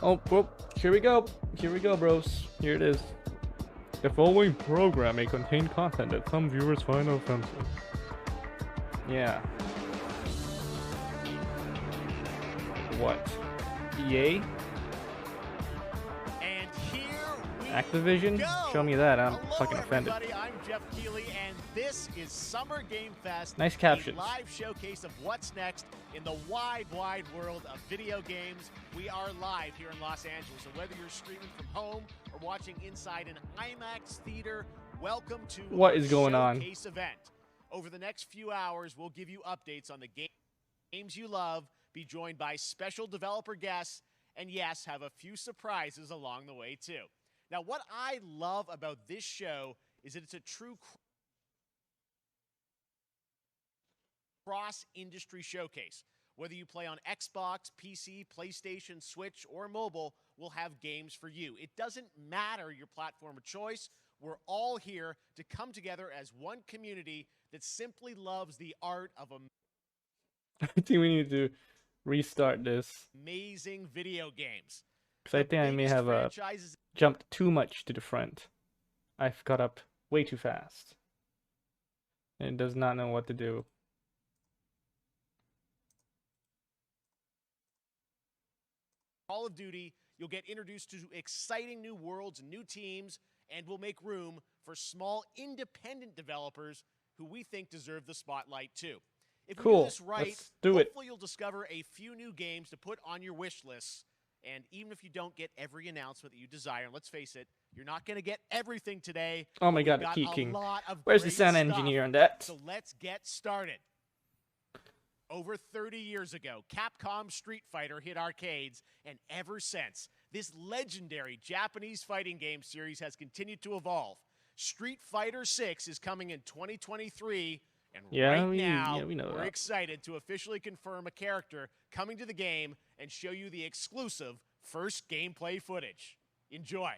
Oh, whoop. Here we go. Here we go, bros. Here it is. The following program may contain content that some viewers find offensive. Yeah. What? EA? And here we Activision? go. Show me that. I'm Hello, fucking offended. everybody. I'm Jeff Keighley, and this is Summer Game Fest. Nice captions. A live showcase of what's next in the wide world of video games. We are live here in Los Angeles, and whether you're streaming from home or watching inside an IMAX theater, welcome to What our is going on? showcase event. Over the next few hours, we'll give you updates on the games you love, be joined by special developer guests, and yes, have a few surprises along the way too. Now, what I love about this show is that it's a true cross-industry showcase. Whether you play on Xbox, PC, PlayStation, Switch, or mobile, we'll have games for you. It doesn't matter your platform of choice. We're all here to come together as one community that simply loves the art of I think we need to restart this. amazing video games. Because I think I may have jumped too much to the front. I've caught up way too fast. And it does not know what to do. Call of Duty, you'll get introduced to exciting new worlds and new teams, and we'll make room for small independent developers who we think deserve the spotlight too. If we do Cool. this right, Let's do it. hopefully you'll discover a few new games to put on your wish lists. And even if you don't get every announcement that you desire, and let's face it, you're not going to get everything today. Oh my We've god, got Key a King. lot of Where's the great sound stuff. engineer on that? So let's get started. Over 30 years ago, Capcom's Street Fighter hit arcades, and ever since, this legendary Japanese fighting game series has continued to evolve. Street Fighter 6 is coming in 2023, and now we know we're that. excited to officially confirm a character coming to the game and show you the exclusive first gameplay footage. Enjoy.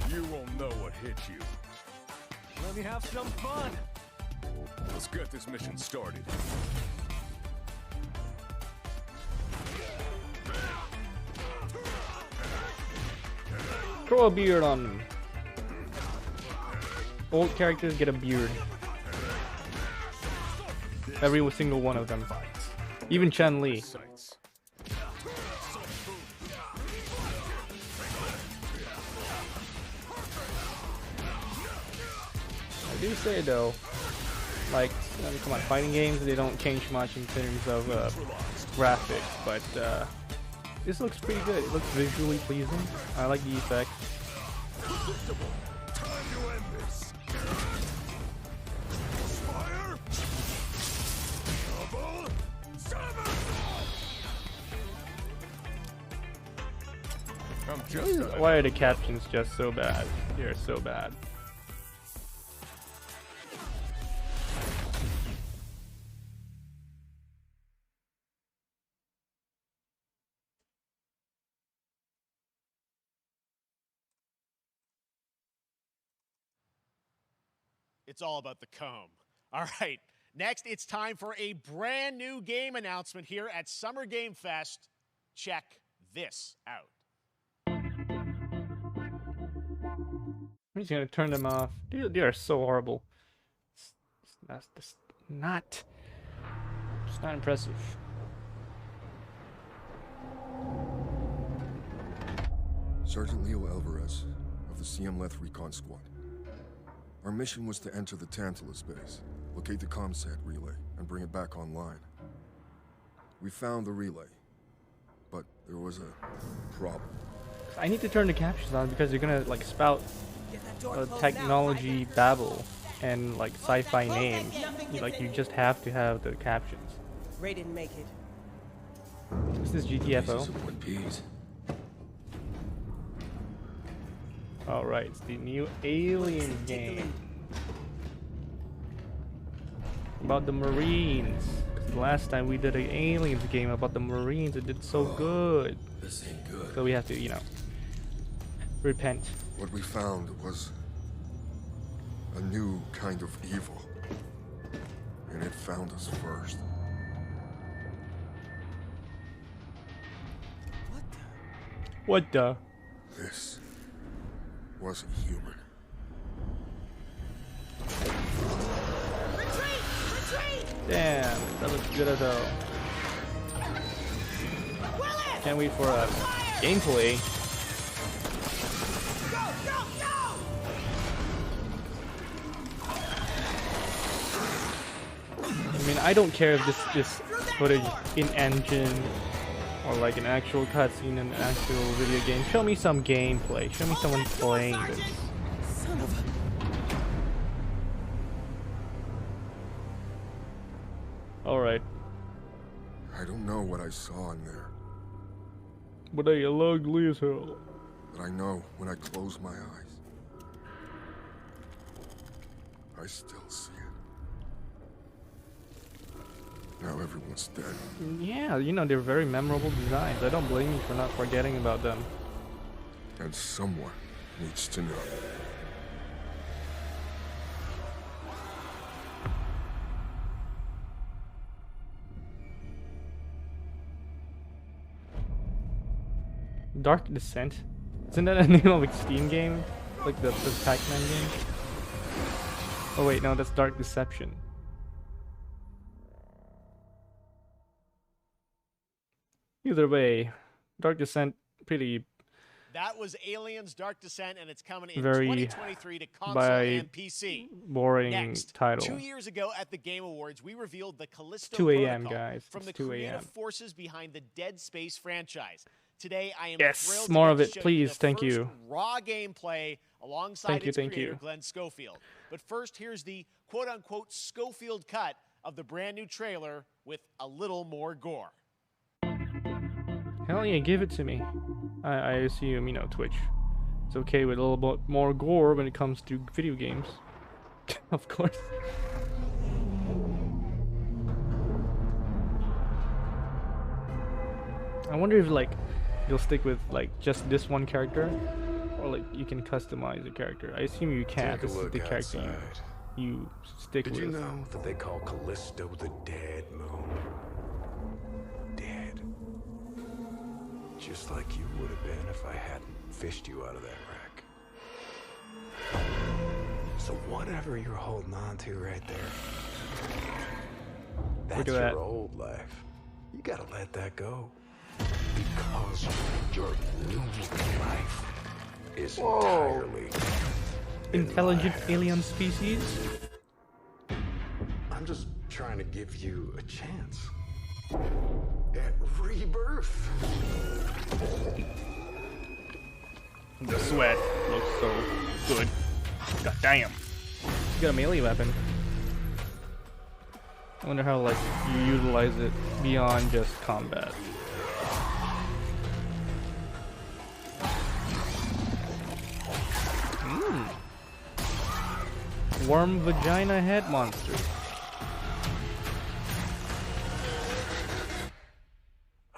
You won't know what hit you. Let me have some fun. Let's get this mission started. Grow a beard on them. Old characters get a beard. Every single one of them. Even Chun-Li. Sights. I do say though, like, come on, fighting games, they don't change much in terms of graphics, but this looks pretty good. It looks visually pleasing. I like the effects. Time to end this. Fire. Double. Seven. I'm just Why are the captions just so bad? They're so bad. It's all about the comb. All right, next it's time for a brand new game announcement here at Summer Game Fest. Check this out. I'm just gonna turn them off. They are so horrible. That's just not. It's not impressive. Sergeant Leo Alvarez of the CM Leth Recon Squad. Our mission was to enter the Tantalus base, locate the ComSat relay, and bring it back online. We found the relay, but there was a problem. I need to turn the captions on because you're gonna like spout technology babble and like sci-fi names. You just have to have the captions. Ray didn't make it. Is this GTFO? Alright, it's the new Alien game. About the Marines. 'Cause the last time we did an Aliens game about the Marines, it did so good. This ain't good. So we have to, repent. What we found was A new kind of evil. And it found us first. What the? This wasn't human. Damn, that looks good as hell. Can't wait for gameplay. I mean, I don't care if this footage in engine or like an actual cutscene in an actual video game. Show me some gameplay. Show me someone playing this. Son of a... Alright. I don't know what I saw in there, But they look ugly as hell. but I know when I close my eyes, I still see it. Now everyone's dead. Yeah, you know, they're very memorable designs. I don't blame you for not forgetting about them. And someone needs to know. Dark Descent? Isn't that a name of a Steam game? Like the Pac-Man game? Oh wait, no, that's Dark Deception. Either way, Dark Descent, pretty That was Aliens Dark Descent, and it's coming in Very 2023 to console by and PC. boring Next, title. 2 years ago at the Game Awards, we revealed the Callisto 2 a.m. Protocol guys. from It's the 2 creative a.m. forces behind the Dead Space franchise. Today, I am Yes, thrilled more to of get it, to show please. you the Thank first you. raw gameplay alongside Thank you, its thank creator, you. Glenn Schofield. But first, here's the quote-unquote Schofield cut of the brand new trailer with a little more gore. Hell yeah, give it to me. I assume, you know, Twitch. It's okay with a little bit more gore when it comes to video games. Of course. I wonder if like you'll stick with like just this one character, or like you can customize a character. I assume you can. Take a This is look the character outside. you stick Did with. you know that they call Callisto the Dead Moon? Dead. Just like you would have been if I hadn't fished you out of that wreck. So whatever you're holding on to right there, that's at your that. old life. You gotta let that go. Because your new life is entirely Intelligent alien species? I'm just trying to give you a chance at rebirth. The sweat looks so good. God damn. You got a melee weapon. I wonder how like you utilize it beyond just combat. Worm vagina head monster.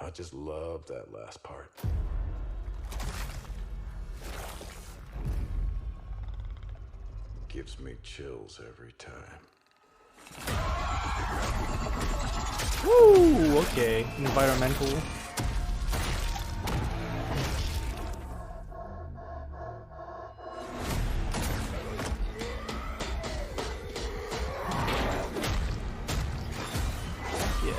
I just love that last part. Gives me chills every time. Woo! Okay, environmental. Yeah.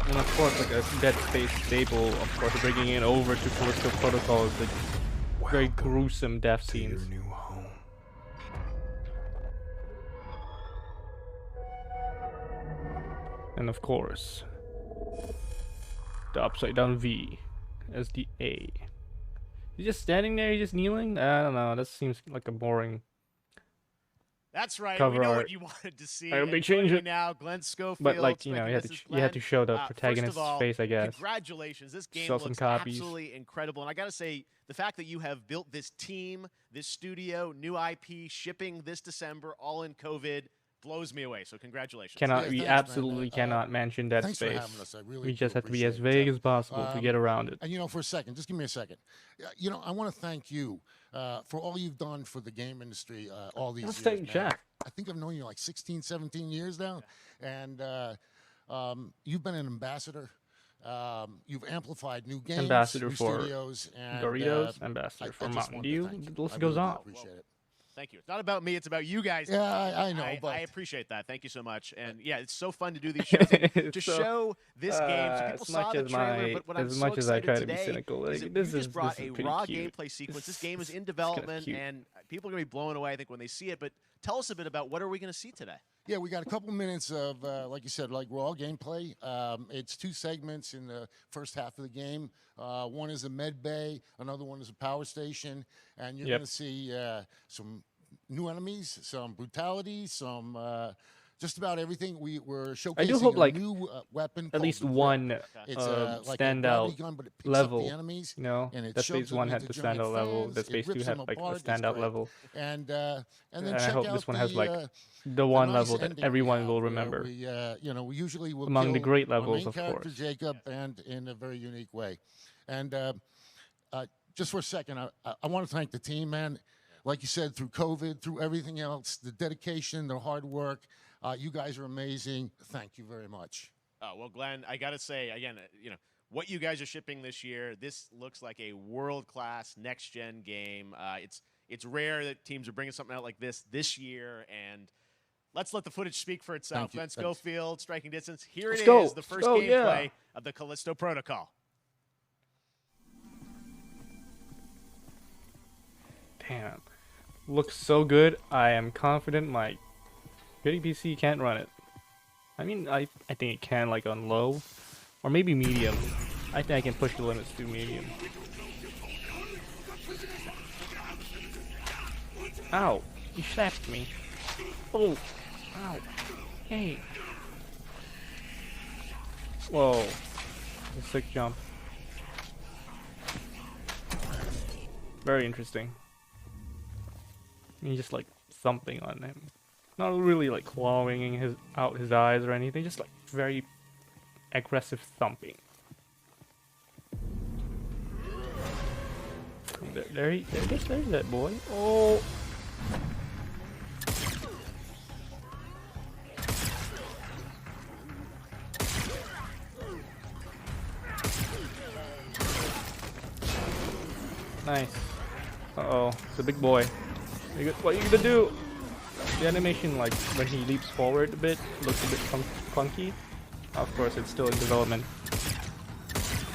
And of course, like a Dead Space staple, of course, bringing it over to Callisto Protocol is like very gruesome death To your scenes. new home. And of course, the upside down V as the A. He's just standing there, he's just kneeling? I don't know, that seems like a boring. That's right. Cover we know art. what you wanted to see. I hope they And change joining me it. now, Glenn Schofield. But like, you know, speaking you had to to this, you had to Glenn, show the first of protagonist's all, face, I guess. Congratulations. This game Sell some looks copies. absolutely incredible. And I got to say, the fact that you have built this team, this studio, new IP, shipping this December, all in COVID, blows me away. So congratulations. Cannot Yeah, we thanks, man. absolutely cannot mention Dead Thanks for Space. having us. I really We do just have to be as appreciate it. vague as possible to get around it. And for a second, just give me a second. I want to thank you for all you've done for the game industry all these Let's years. thank man. Jack. I think I've known you like 16, 17 years now, and you've been an ambassador. You've amplified new games, Ambassador new for studios, and Doritos, ambassador for just Mountain wanted to Dew. thank you. The list I goes really on. Appreciate it. Thank you. It's not about me. It's about you guys. Yeah, I know, but I appreciate that. Thank you so much. And yeah, it's so fun to do these shows and to So, show this game. So people as saw much the as trailer, but what I'm as so much as I excited try to be today cynical, is like, that this you is just brought a pretty raw cute. gameplay sequence. This game is in kinda development, cute. and people are going to be blown away, I think, when they see it. But tell us a bit about what are we going to see today? Yeah, we got a couple minutes of, like you said, like raw gameplay. It's 2 segments in the first half of the game. One is a med bay, another one is a power station, and you're going to see some new enemies, some brutality, some just about everything. We're showcasing I do hope, like, a new weapon. At called least the Grip. one It's like a standout gravity gun, but it picks level. up the enemies, You know, and it Dead shoves Space them 1 had into the giant standout level. fans, Dead it Space 2 rips had them like apart, the it's standout great. level. And then And I check hope out this one has like the the one nice level that ending we everyone have, will where remember. we usually will Among the kill great our levels, main of character, course. Jacob, and in a very unique way. And just for a second, I want to thank the team, man. Like you said, through COVID, through everything else, the dedication, the hard work, you guys are amazing. Thank you very much. Oh, well, Glenn, I got to say, again, what you guys are shipping this year, this looks like a world-class next-gen game. It's rare that teams are bringing something out like this year, and let's let the footage speak for itself. Thank you. Glenn Thanks. Schofield, Striking Distance. Here Let's it go. is, the first Let's go, gameplay yeah. of the Callisto Protocol. Damn. Looks so good. I am confident my good PC can't run it. I mean, I think it can, like, on low. Or maybe medium. I think I can push the limits to medium. Ow. You slapped me. Oh. Ow. Hey. Whoa. A sick jump. Very interesting. He's just like thumping on him. Not really like clawing out his eyes or anything, just like very aggressive thumping. There's that boy. Oh. Nice. Uh-oh, it's a big boy. What are you gonna do? The animation, like, when he leaps forward a bit, looks a bit clunky. Of course, it's still in development.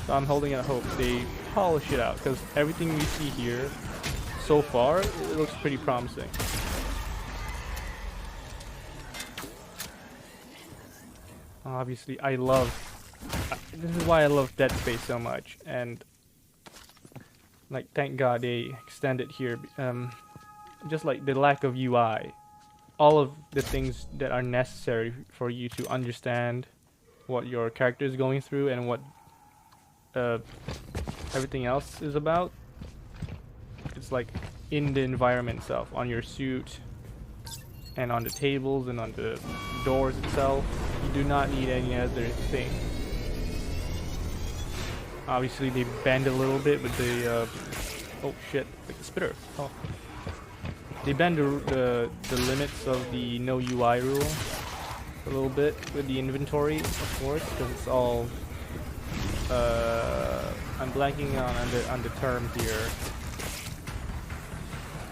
So I'm holding out hope they polish it out, because everything we see here so far, it looks pretty promising. Obviously, this is why I love Dead Space so much, and like, thank God they extended here. Just like the lack of UI, all of the things that are necessary for you to understand what your character is going through and what everything else is about. It's like in the environment itself, on your suit, and on the tables, and on the doors itself. You do not need any other thing. Obviously, they bend a little bit with the oh shit, like the spitter. Oh. They bend the limits of the no UI rule a little bit with the inventory, of course, because it's all I'm blanking on the term here.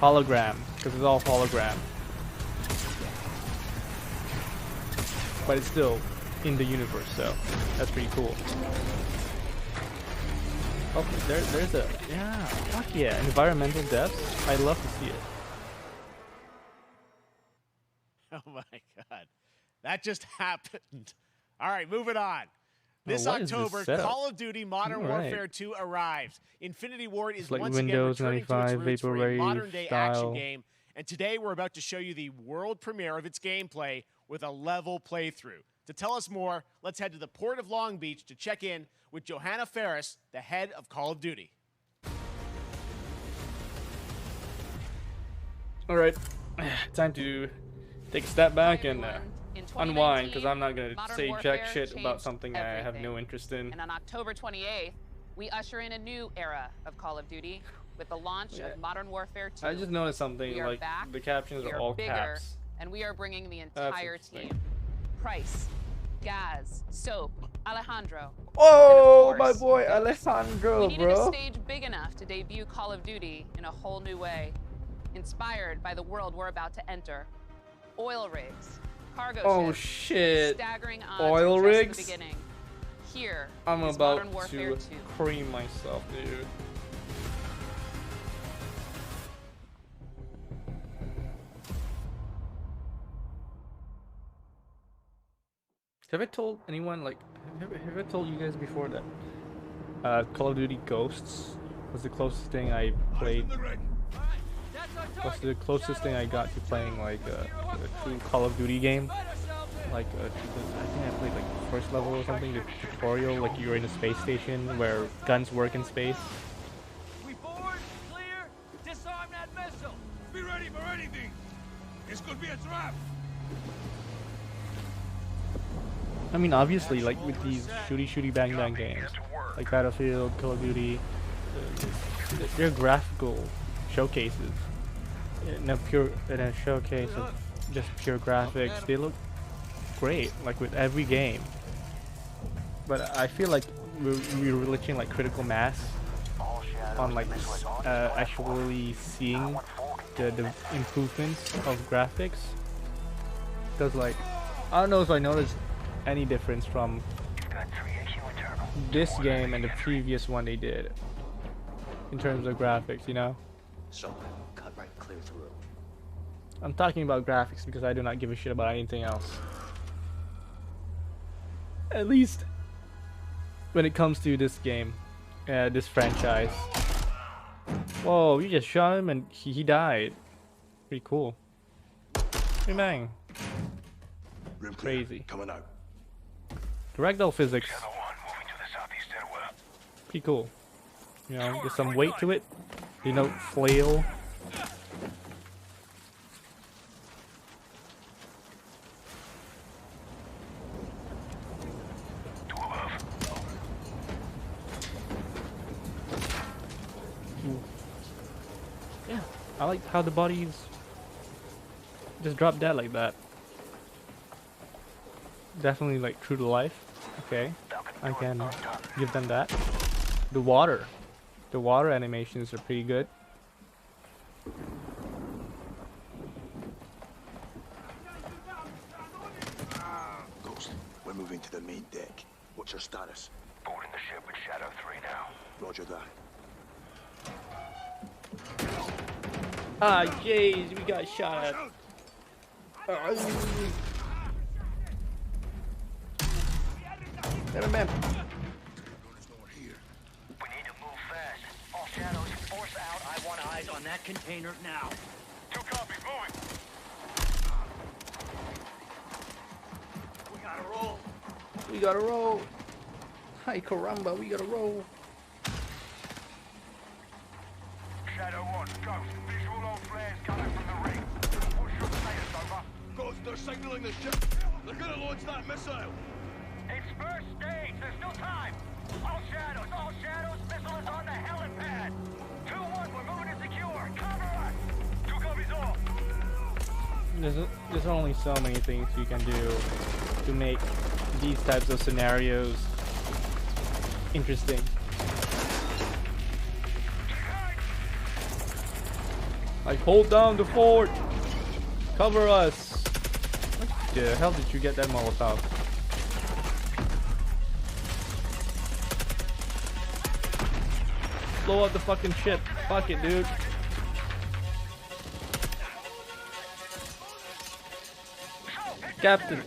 Hologram, because it's all hologram. But it's still in the universe, so that's pretty cool. Okay, there's a, yeah, fuck yeah, environmental depth. I love to see it. Oh my God, that just happened. All right, moving on. This what is this October, setup? Call of Duty Modern All right. Warfare 2 arrives. Infinity Ward is It's like once Windows again returning to its 95 roots for a Vaporwave modern-day style. action game. And today we're about to show you the world premiere of its gameplay with a level playthrough. To tell us more, let's head to the port of Long Beach to check in with Johanna Ferris, the head of Call of Duty. All right, time to take a step back Hi, and everyone. In unwind, because 2019, I'm not gonna Modern say Warfare jack shit about changed something I have no everything. interest in. And on October 28th, we usher in a new era of Call of Duty with the launch Yeah. of Modern Warfare 2. I just noticed something, We are like back, the captions we are are all bigger, caps. and we are bringing the entire interesting. team. Price, Gaz, Soap, Alejandro. Oh, and my of course, boy Ghost. Alejandro, We needed bro. a stage big enough to debut Call of Duty in a whole new way, inspired by the world we're about to enter. Oil rigs, cargo Oh ships, shit. staggering odds Oil just rigs? the beginning. Here I'm is about Modern Warfare to 2. cream myself, dude. Have I told anyone, like, have I told you guys before that Call of Duty Ghosts was the closest thing I played? Was the closest thing I got to playing like a true Call of Duty game? Like, I think I played like the first level or something, the tutorial, like you're in a space station where guns work in space. We forward, clear, disarm that missile. Be ready for anything. This could be a trap. I mean, obviously, like with these shooty bang bang games, like Battlefield, Call of Duty, they're graphical showcases. In a showcase of just pure graphics, they look great, like with every game. But I feel like we're reaching like critical mass on like actually seeing the improvements of graphics. Because like, I don't know if I noticed any difference from this game and the previous one they did in terms of graphics, you know? So, cut right clear through. I'm talking about graphics because I do not give a shit about anything else. At least when it comes to this game, this franchise. Whoa, you just shot him and he died. Pretty cool. Hey, man. Room clear. Crazy. Coming out. The ragdoll physics, pretty cool. You know, there's some weight to it. You know, flail. Ooh. Yeah, I like how the bodies just drop dead like that. Definitely like true to life. Okay, I can give them that. The water animations are pretty good. Ghost, we're moving to the main deck. What's your status? Boarding the ship with Shadow 3 now. Roger that. Ah, jeez, we got shot at. Never mind. We need to move fast. All shadows, force out. I want eyes on that container now. 2 copies, moving. We gotta roll. We gotta roll. Hi, caramba, we gotta roll. Shadow 1, Ghost. Visual on flares coming from the ring. What's your status, over? Ghost, they're signaling the ship. They're gonna launch that missile. It's first stage. There's no time. All shadows. Missile is on the helipad. 2-1, we're moving to secure. Cover us. 2 copies all. There's only so many things you can do to make these types of scenarios interesting. Like, hold down the fort! Cover us! What the hell did you get that Molotov? Blow up the fucking ship. Fuck it, dude. Captain.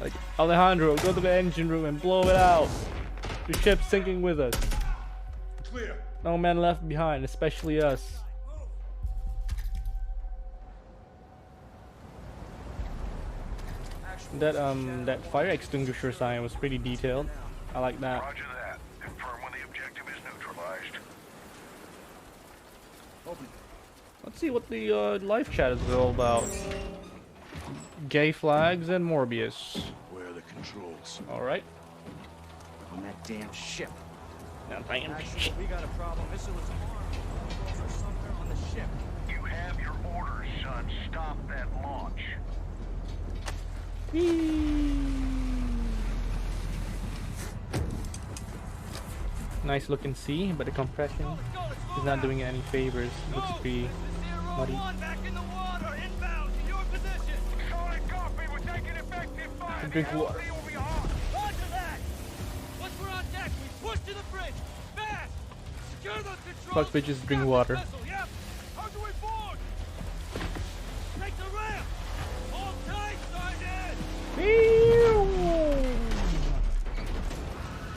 Like, Alejandro, go to the engine room and blow it out. The ship's sinking with us. Clear. No man left behind, especially us. That fire extinguisher sign was pretty detailed. I like that. Roger that. Confirm when the objective is neutralized. Let's see what the live chat is all about. Gay flags and Morbius. Where are the controls? All right. On that damn ship. Now, damn. Actually, we got a problem. Missile is armed. Controls are somewhere on the ship. You have your orders, son. Stop that launch. Nice looking sea, but the compression is not doing it any favors. It looks pretty muddy. Back in the water, inbound to your position. Solid copy. We're taking effective fire. Drink water. Roger that. Once we're on deck, we push to the bridge. Fast. Secure those controls. Fuck bitches, drink water. Vessel, yep. How do we board? Take the ramp. Hold tight, Sergeant.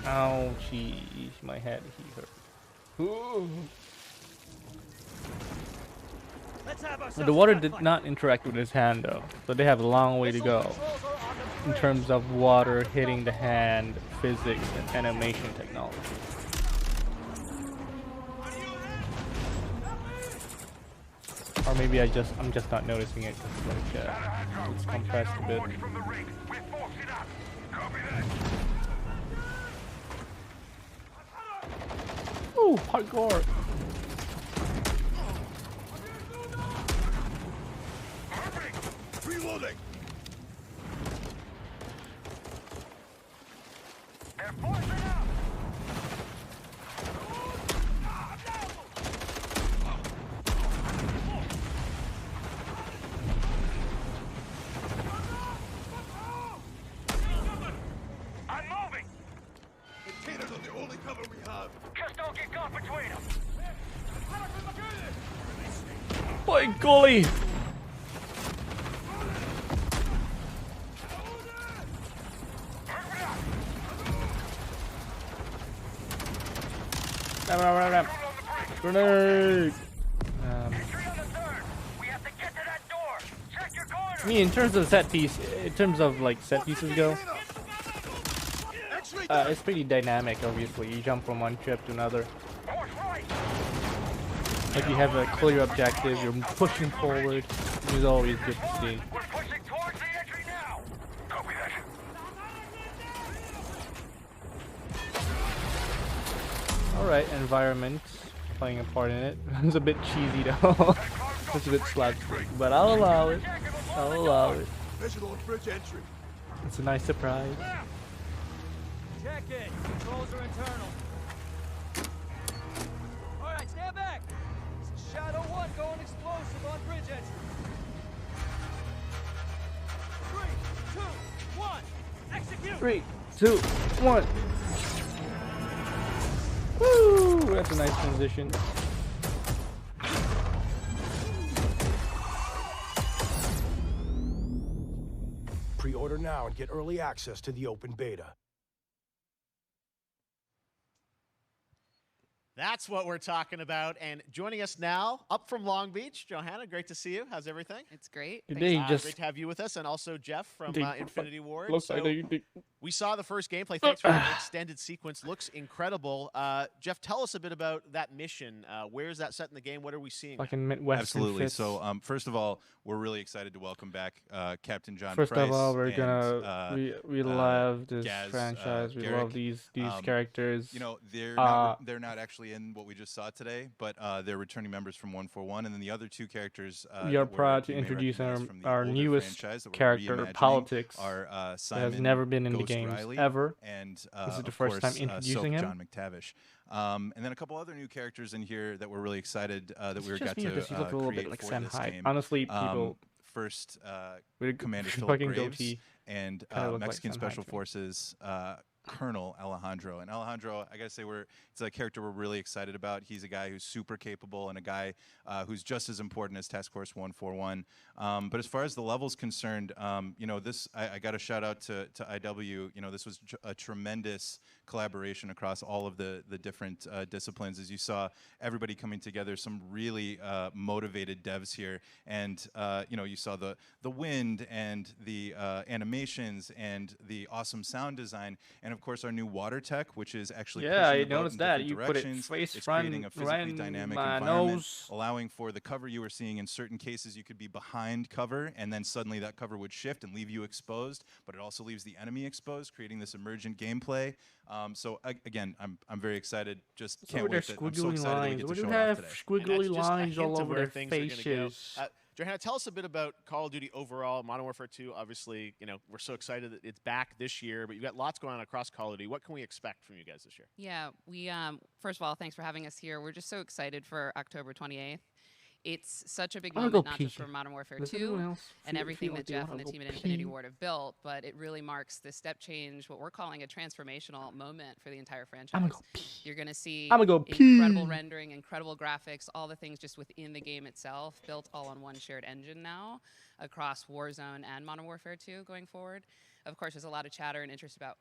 Ow, jeez, my head hurt. Ooh. Let's have ourselves The water a did gunfight. not interact with his hand though, so they have a long way to Missile go controls are on the in bridge. terms of water hitting the hand, physics, and animation technology. Or maybe I'm just not noticing it. Like, it's compressed a bit. From the rig. We're forcing up. Copy that. Ooh, hardcore. Reloading. They're forcing up. I'm moving. Containers are the only cover we have. Just don't get caught between them. Boy, golly! Grenade! Me, in terms of set piece, in terms of like set pieces go, it's pretty dynamic. Obviously, you jump from one trip to another. Like you have a clear objective, you're pushing forward, which is always good to see. We're pushing towards the entry now. Copy that. Alright, environment playing a part in it. It's a bit cheesy though. It's a bit slapstick, but I'll allow it. I'll allow it. Visual on bridge entry. It's a nice surprise. Check it. Controls are internal. All right, stand back. Shadow 1 going explosive on bridge entry. 3, 2, 1. Execute. 3, 2, 1. Woo! That's a nice transition. Pre-order now and get early access to the open beta. That's what we're talking about. And joining us now, up from Long Beach, Johanna, great to see you. How's everything? It's great. Today just Great to have you with us, and also Jeff from Infinity Ward. looks So like we saw the first gameplay. Thanks for the extended sequence. Looks incredible. Jeff, tell us a bit about that mission. Where is that set in the game? What are we seeing? fucking Midwestern Absolutely. fits. So, first of all, we're really excited to welcome back Captain John First Price. of all, we're and, gonna we love this Gaz, franchise. We Garrick. love these characters. You know, they're not actually in what we just saw today, but they're returning members from 141, and then the other two characters. We are that proud to you may introduce recognize from the our older newest franchise that we're character, reimagining Politics, are that Simon has never been in the Ghost games Riley, ever. and This is the of first time course, introducing Soap him. John McTavish. And then a couple other new characters in here that we're really excited that It's we just got me, to does he look a little create bit like for Sam this Hyde? game. Honestly, people First, with a Commander Philip fucking Graves goatee and kinda look like Mexican Sam Hyde Special to me. Forces Colonel Alejandro. And Alejandro, I gotta say, it's a character we're really excited about. He's a guy who's super capable and a guy who's just as important as Task Force 141. But as far as the level's concerned, you know, this I got a shout out to IW. You know, this was a tremendous collaboration across all of the different disciplines. As you saw, everybody coming together, some really motivated devs here, and you know, you saw the wind and the animations and the awesome sound design, and And of course, our new water tech, which is actually Yeah, I pushing the boat noticed in that. different You put it directions. face It's front, creating a physically right in dynamic my environment, nose. allowing for the cover you were seeing. In certain cases, you could be behind cover, and then suddenly that cover would shift and leave you exposed, but it also leaves the enemy exposed, creating this emergent gameplay. Again, I'm very excited. Just can't wait. I'm so excited that we get to show it off today. Squiggly And that's just a lines hint all of over where their things are gonna go. faces. Johanna, tell us a bit about Call of Duty overall, Modern Warfare 2. Obviously, we're so excited that it's back this year, but you've got lots going on across Call of Duty. What can we expect from you guys this year? Yeah, we first of all, thanks for having us here. We're just so excited for October 28th. It's such a big I'm gonna moment, go not peek. just for Modern Warfare Does 2 anyone else and feel everything like that they Jeff wanna and the go team at Infinity pee? Ward have built, but it really marks the step change, what we're calling a transformational moment for the entire franchise. I'm gonna go pee. You're going to see I'm gonna go incredible pee. rendering, incredible graphics, all the things just within the game itself, built all on one shared engine now across Warzone and Modern Warfare 2 going forward. Of course, there's a lot of chatter and interest about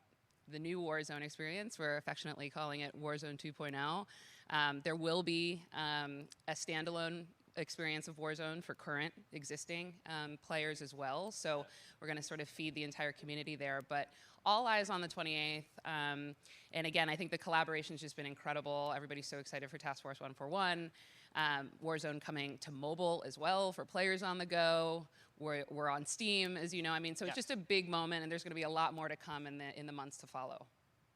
the new Warzone experience. We're affectionately calling it Warzone 2.0. There will be a standalone experience of Warzone for current existing players as well. So we're going to sort of feed the entire community there. But all eyes on the 28th. And again, I think the collaboration's just been incredible. Everybody's so excited for Task Force 141. Warzone coming to mobile as well for players on the go. We're on Steam, as you know. I mean, so it's just a big moment, and there's going to be a lot more to come in the months to follow.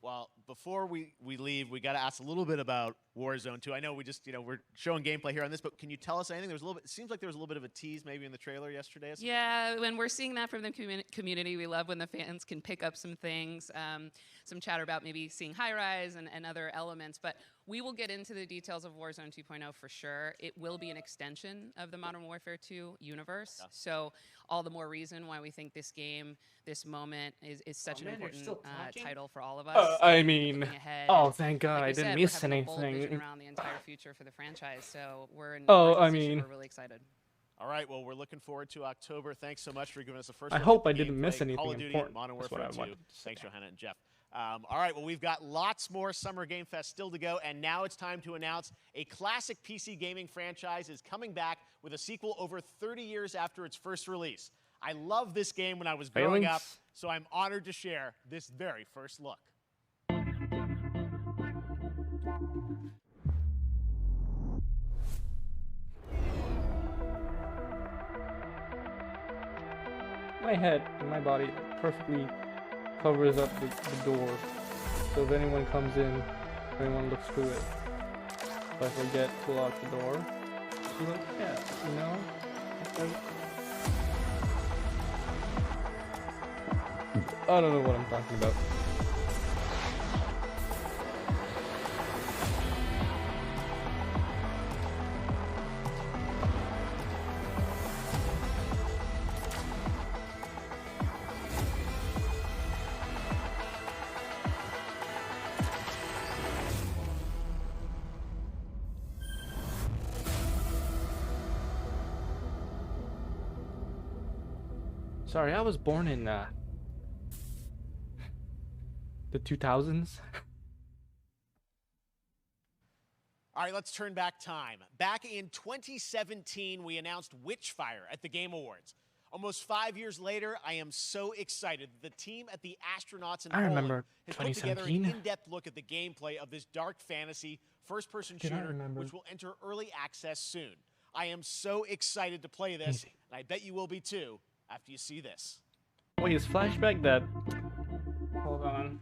Well, before we leave, we got to ask a little bit about Warzone 2. I know we just, we're showing gameplay here on this, but can you tell us anything? There was a little bit. It seems like there was a little bit of a tease maybe in the trailer yesterday. Yeah, when we're seeing that from the community, we love when the fans can pick up some things, some chatter about maybe seeing high rise and other elements. But we will get into the details of Warzone 2.0 for sure. It will be an extension of the Modern Warfare 2 universe. Yeah. So all the more reason why we think this game, this moment is such an important title for all of us. I mean, oh, thank God, like I didn't said, miss we're having a bold anything. vision around the entire future for the franchise. So we're in I position, mean, we're really excited. All right, well, we're looking forward to October. Thanks so much for giving us the first I look hope at I the didn't miss gameplay, anything Call of Duty, important. Modern That's Warfare what I 2. wanted to say. Thanks, Johanna and Jeff. All right, well, we've got lots more Summer Game Fest still to go, and now it's time to announce a classic PC gaming franchise is coming back with a sequel over 30 years after its first release. I loved this game when I was growing up, so I'm honored to share this very first look. My head and my body perfectly covers up the door. So if anyone comes in, if anyone looks through it, if I forget to lock the door, you know, yeah, you know? I don't know what I'm talking about. Sorry, I was born in the 2000s. All right, let's turn back time. Back in 2017, we announced Witchfire at the Game Awards. Almost 5 years later, I am so excited that the team at the Astronauts in Poland has put together an in-depth look at the gameplay of this dark fantasy first-person shooter, which will enter early access soon. I am so excited to play this, and I bet you will be too after you see this. Wait, is flashback that? Hold on.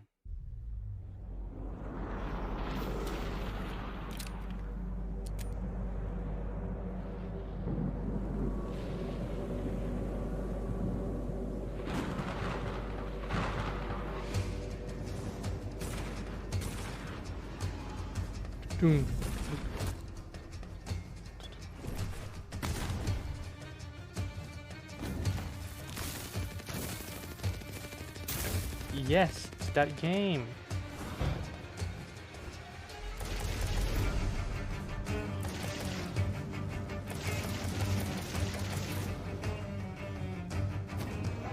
Doom. Yes, it's that game.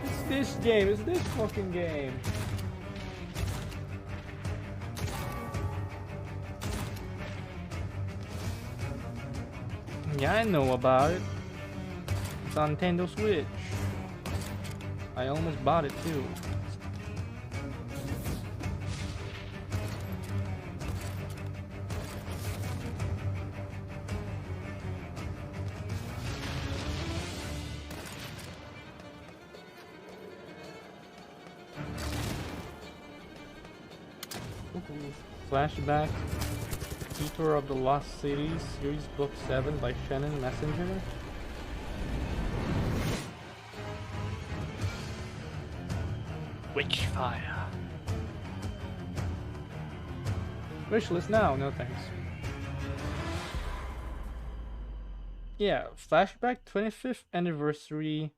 It's this game, it's this fucking game. Yeah, I know about it. It's on Nintendo Switch. I almost bought it too. Flashback. Keeper of the Lost Cities, Series Book 7 by Shannon Messenger. Witchfire. Wishlist now, no thanks. Yeah, Flashback 25th Anniversary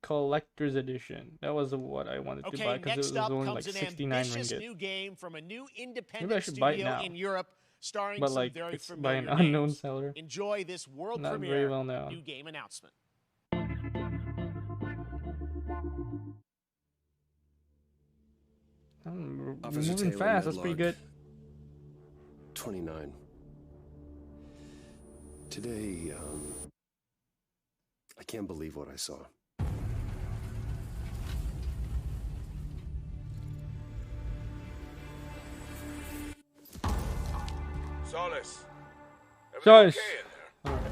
Collector's Edition. That was what I wanted to buy because it was only like 69 ringgit. New game from a new independent Maybe I should buy it studio now. in Europe, starring But some like, very it's by familiar an unknown names. seller. Enjoy this world Not premiere very well known. new game announcement. We're Officer moving Taylor, fast, that's pretty Medlog. good. 29. Today, I can't believe what I saw. Solace. Solace. Alright.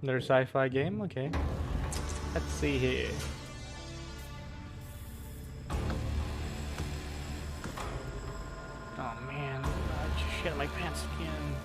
Another sci-fi game? Okay. Let's see here. Oh man, I just shit my pants again.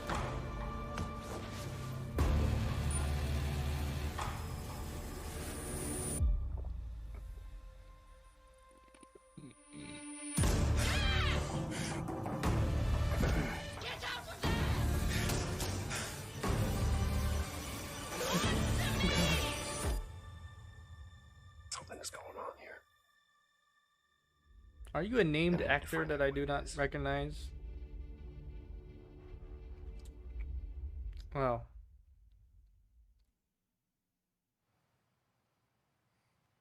Something is going on here. Are you a named actor that I do not recognize? Well,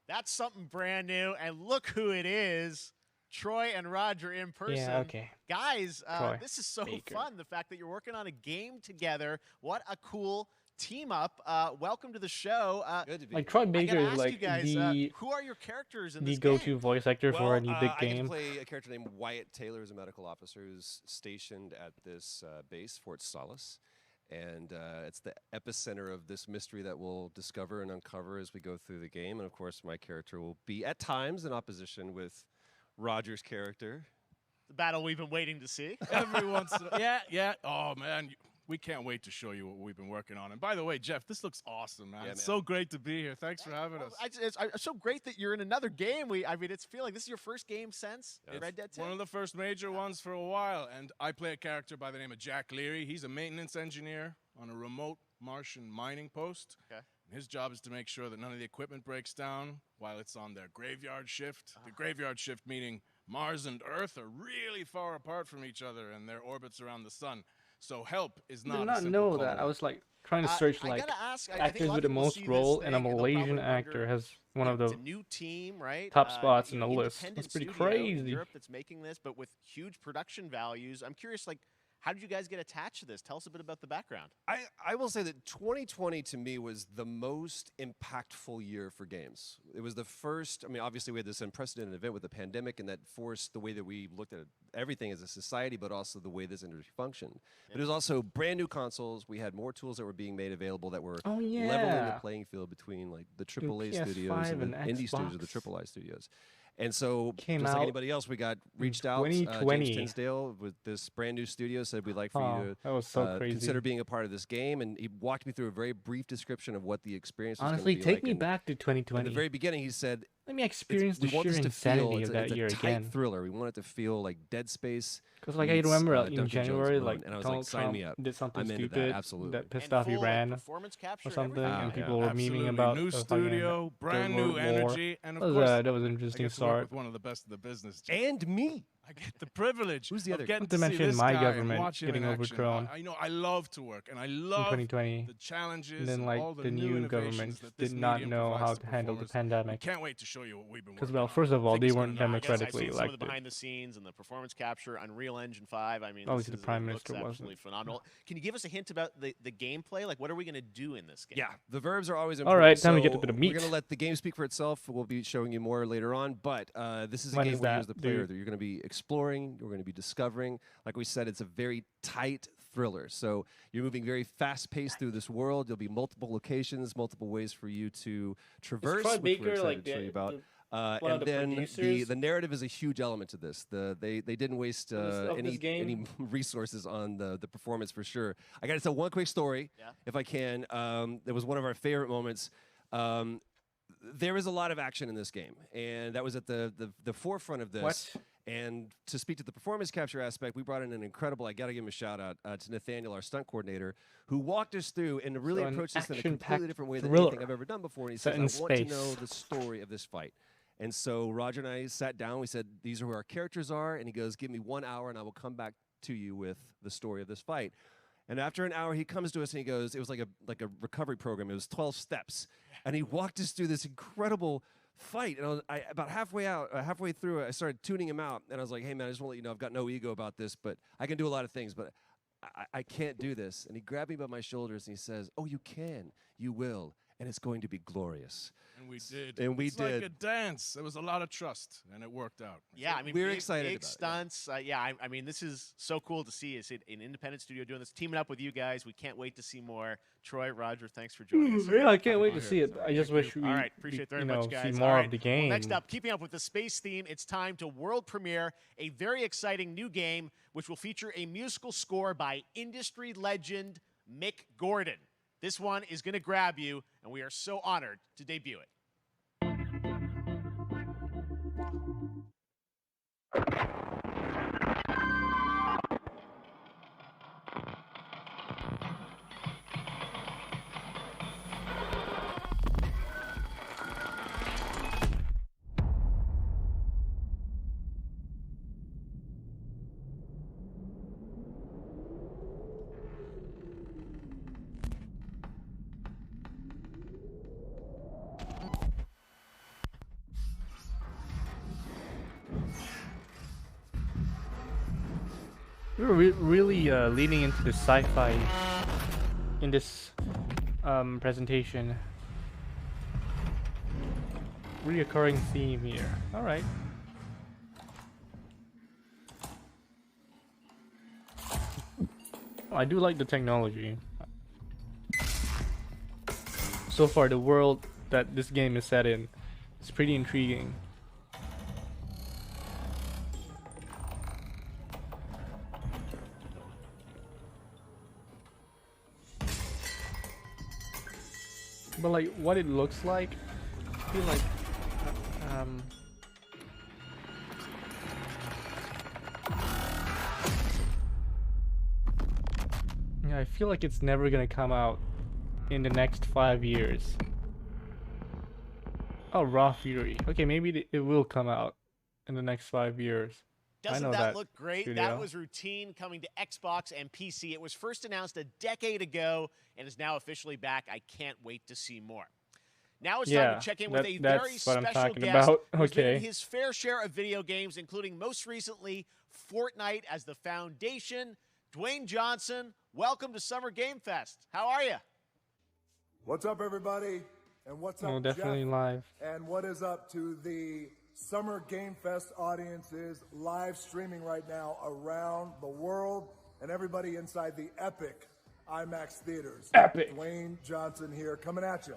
That's something brand new, and look who it is. Troy and Roger in person. yeah, okay. Guys, Troy this is so Baker. fun. The fact that you're working on a game together. What a cool team up. Welcome to the show. Good to be Like Troy I Baker gotta is ask like you guys, the who are your characters in the this go-to game? voice actor for any big I get to game. play a character named Wyatt Taylor, who's a medical officer who's stationed at this base, Fort Solace. And it's the epicenter of this mystery that we'll discover and uncover as we go through the game. And of course, my character will be at times in opposition with Roger's character. The battle we've been waiting to see. Every once in yeah. Oh, man. We can't wait to show you what we've been working on. And by the way, Jeff, this looks awesome, man. Yeah, It's man. so great to be here. Thanks for having us. It's so great that you're in another game. I mean, it's feeling like this is your first game since Red Dead 2. One of the first major ones for a while. And I play a character by the name of Jack Leary. He's a maintenance engineer on a remote Martian mining post. Okay. And his job is to make sure that none of the equipment breaks down while it's on their graveyard shift. The graveyard shift meaning Mars and Earth are really far apart from each other and their orbits around the sun. So help is I not did a not simple know call that. I out. was like trying to search I like gotta ask, I think a actors lot with of the people most see this role, and a thing they'll Malaysian probably actor wonder, has one of the it's a new team, right? top spots you in know, the list. independent That's pretty studio in crazy. Europe that's making this, but with huge production values. I'm curious, like, how did you guys get attached to this? Tell us a bit about the background. I will say that 2020 to me was the most impactful year for games. It was the first, I mean, obviously we had this unprecedented event with the pandemic, and that forced the way that we looked at everything as a society, but also the way this industry functioned. But it was also brand new consoles. We had more tools that were being made available that were leveling the yeah. playing field between like the New AAA PS5 studios and the and indie studios or the Xbox. AAA studios. And so, Came just like out anybody else, we got in reached out. 2020. James Tinsdale with this brand new studio said we'd like for Oh, you that was so to crazy. consider being a part of this game, and he walked me through a very brief description of what the experience was Honestly, going to be take me like. back to In 2020. the very beginning, he said, Let me experience we the want sheer this to feel, insanity it's of a, that it's a year tight again. thriller. We want it to feel like Dead Space. Because like I meets, remember in Duncan Jones' January, Moon, like and I was Donald like, sign Trump me up. did something I'm into stupid that, absolutely. that pissed And off full, like, Iran performance capture, or something, everything. and yeah. people were Absolutely. memeing about New fucking studio, brand Third new World War. energy, and of course, That was an I interesting get to work start. with one of the best of the business. Jeff. And me. I get the privilege Who's the of other getting Not to see mention this my guy government and watch him getting in action. overthrown I know I love to work, and I in love 2020. the challenges And then and like all the the new new government innovations that this did not medium know provides how to to handle the performers. We pandemic. can't wait to show you what we've been Because working well, on. first of all, Think they it's weren't gonna be I guess I've democratically seen some of the elected. behind the scenes and the performance capture, Unreal Engine 5. I mean, Obviously, this the Prime looks Minister wasn't. absolutely phenomenal. Can you give us a hint about the gameplay? Like, what are we going to do in this game? Yeah, the verbs are always All important. right, time to get so a bit of We're meat. going to let the game speak for itself. We'll be showing you more later on, but this is a When game is where you that, as the player, dude? you're going to be exploring, you're going to be discovering. Like we said, it's a very tight thriller. So you're moving very fast-paced through this world. There'll be multiple locations, multiple ways for you to traverse, Troy which Baker, we're excited like, to tell you about. one of And the then producers? the narrative is a huge element to this. They didn't waste of this game? any resources on the performance for sure. I got to tell one quick story, if I can. That was one of our favorite moments. There is a lot of action in this game, and that was at the forefront of this. What? And to speak to the performance capture aspect, we brought in an incredible, I got to give him a shout out to Nathaniel, our stunt coordinator, who walked us through and really approached this in a completely different way than anything I've ever done before. And he said, I want to know the story of this fight. And so Roger and I sat down. We said, these are who our characters are. And he goes, give me 1 hour and I will come back to you with the story of this fight. And after an hour, he comes to us and he goes, it was like a recovery program. It was 12 steps. And he walked us through this incredible fight. And about halfway through, I started tuning him out. And I was like, hey, man, I just want to let you know I've got no ego about this, but I can do a lot of things, but I can't do this. And he grabbed me by my shoulders and he says, oh, you can. You will. And it's going to be glorious. And we did. And we it's did. like a dance. There was a lot of trust, and it worked out. Yeah, I mean, we're big, excited big about it, stunts. I mean, this is so cool to see. It's an independent studio doing this, teaming up with you guys. We can't wait to see more. Troy, Roger, thanks for joining us. Yeah, I can't wait to see it. I just wish we All right, appreciate it very much, guys. see more All right, of the game. Well, next up, keeping up with the space theme, it's time to world premiere a very exciting new game, which will feature a musical score by industry legend Mick Gordon. This one is going to grab you, and we are so honored to debut it. We're really leaning into the sci-fi in this presentation. Reoccurring theme here. All right. I do like the technology. So far, the world that this game is set in is pretty intriguing. But like what it looks like, I feel like yeah, I feel like it's never gonna come out in the next 5 years. Oh, Raw Fury. Okay, maybe it will come out in the next 5 years. Doesn't that look great? Studio. That was routine coming to Xbox and PC. It was first announced a decade ago and is now officially back. I can't wait to see more. Now it's time to check in with a very special guest who's been in his fair share of video games, including most recently Fortnite as the foundation. Dwayne Johnson, welcome to Summer Game Fest. How are you? What's up, everybody? And what's up, definitely Jeff? Live. And what is up to the Summer Game Fest audiences live streaming right now around the world and everybody inside the Epic IMAX theaters. Epic. Dwayne Johnson here coming at you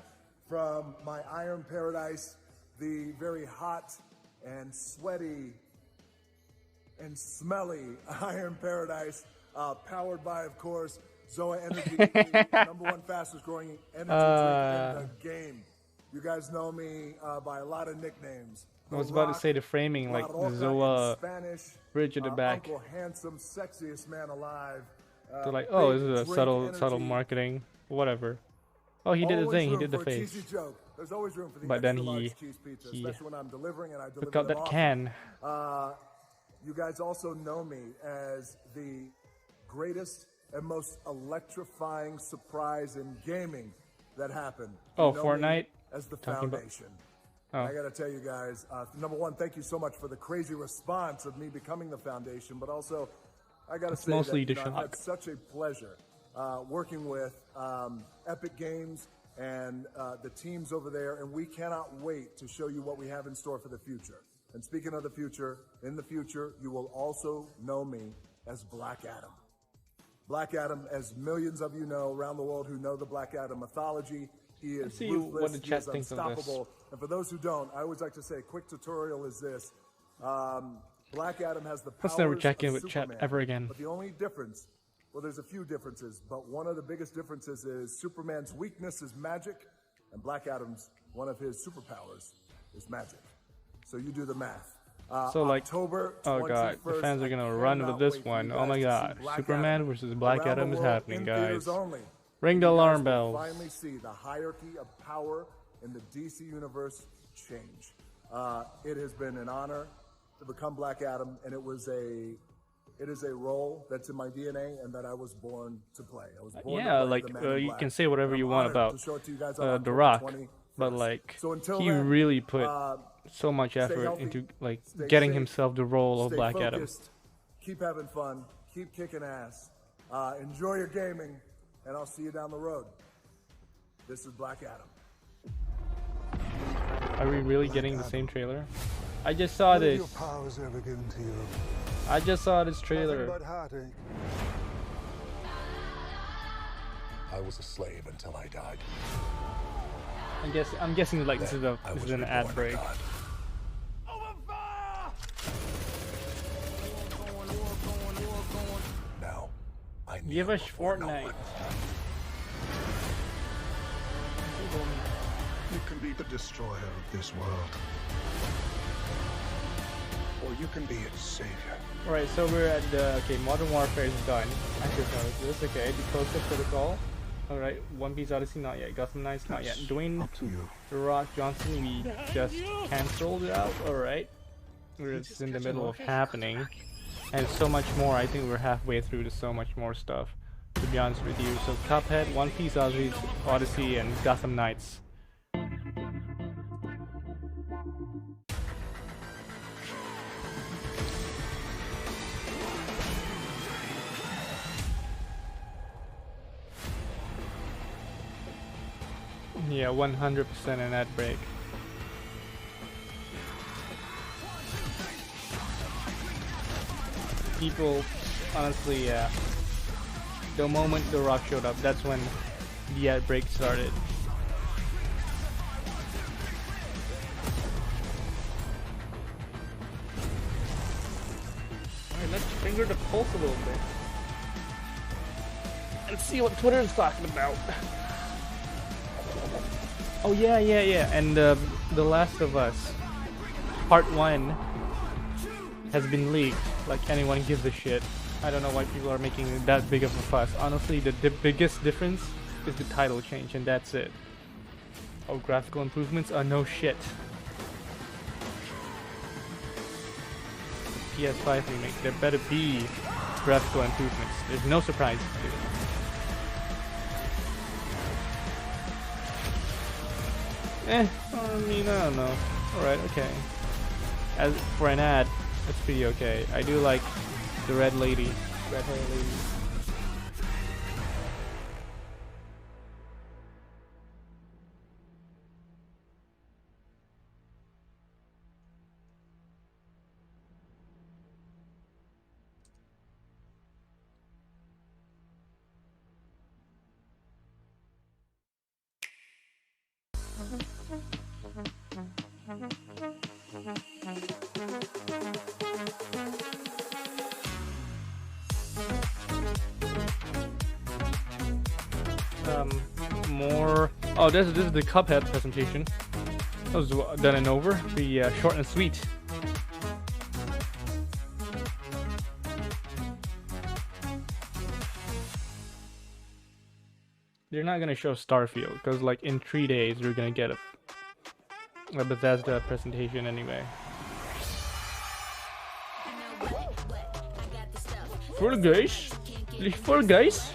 from my Iron Paradise, the very hot and sweaty and smelly Iron Paradise, powered by, of course, Zoa Energy, the #1 fastest growing energy drink in the game. You guys know me by a lot of nicknames. I was about to say the framing, like Zoa bridge at the back. Uncle Handsome, sexiest man alive. They're like, oh, this is a subtle marketing, whatever. Oh, he did the thing. He did the face. There's always room for the but then cheese pizza, especially when I'm delivering and I deliver took out that can. You guys also know me as the greatest and most electrifying surprise in gaming that happened. Oh, Fortnite? As the foundation. Oh. I gotta tell you guys, #1, thank you so much for the crazy response of me becoming the foundation, but also I gotta say that I've had such a pleasure working with Epic Games and the teams over there, and we cannot wait to show you what we have in store for the future. And speaking of the future, in the future, you will also know me as Black Adam. Black Adam, as millions of you know around the world who know the Black Adam mythology, he is Let's see ruthless, what the he chat is thinks of this. unstoppable. And for those who don't, I always like to say a quick tutorial is this. Black Adam has the powers Let's never check in of with chat Superman, ever again. But the only difference, well, there's a few differences, but one of the biggest differences is Superman's weakness is magic, and Black Adam's, one of his superpowers, is magic. So you do the math. So like, October oh god, the 21st, fans are gonna I run cannot with this wait for one. you Oh my guys to god, see Black Superman Adam versus Black around the Adam is world happening, in guys. theaters only. Ring the You guys alarm will bells. Finally see the hierarchy of power in the DC universe change. It has been an honor to become Black Adam, and it is a role that's in my DNA and that I was born to play. I was born to Yeah, play like the Man in you Black. can say whatever And you I'm want honored about to show it to you guys on The October Rock, 21st. but like So until he then, really put so much stay effort healthy, into like stay getting safe, himself the role of stay Black Adam. focused, keep having fun, keep kicking ass, enjoy your gaming, and I'll see you down the road. This is Black Adam. Are we really getting the same trailer? I just saw this. Your powers ever given to you? I just saw this Nothing trailer. but heartache. I was a slave until I died. I'm guessing like this is Then I this was is an ad reborn a break. god. Now, I Give us before no Fortnite. one. You can be the destroyer of this world. Or you can be its savior. Alright, so we're at the Modern Warfare is done. Active this, okay, the close-up protocol. Alright, One Piece Odyssey not yet, Gotham Knights not yet. Dwayne The Rock Johnson we just cancelled it out, alright. We're just in the middle of happening. And so much more, I think we're halfway through to so much more stuff, to be honest with you. So Cuphead, One Piece Odyssey, and Gotham Knights. Yeah, 100% an ad break. People, honestly, yeah. The moment The Rock showed up, that's when the ad break started. Alright, let's finger the pulse a little bit. And see what Twitter is talking about. Oh yeah, and The Last of Us Part 1 has been leaked, like anyone gives a shit. I don't know why people are making that big of a fuss. Honestly, the biggest difference is the title change, and that's it. Oh, graphical improvements? No shit. PS5 remake, there better be graphical improvements. There's no surprises to it. I mean, I don't know. Alright, okay. As for an ad, it's pretty okay. I do like the red hair lady. More. Oh, this is the Cuphead presentation. That was done and over. The short and sweet. They're not gonna show Starfield because, like, in 3 days we're gonna get a Bethesda presentation anyway. For guys, for guys.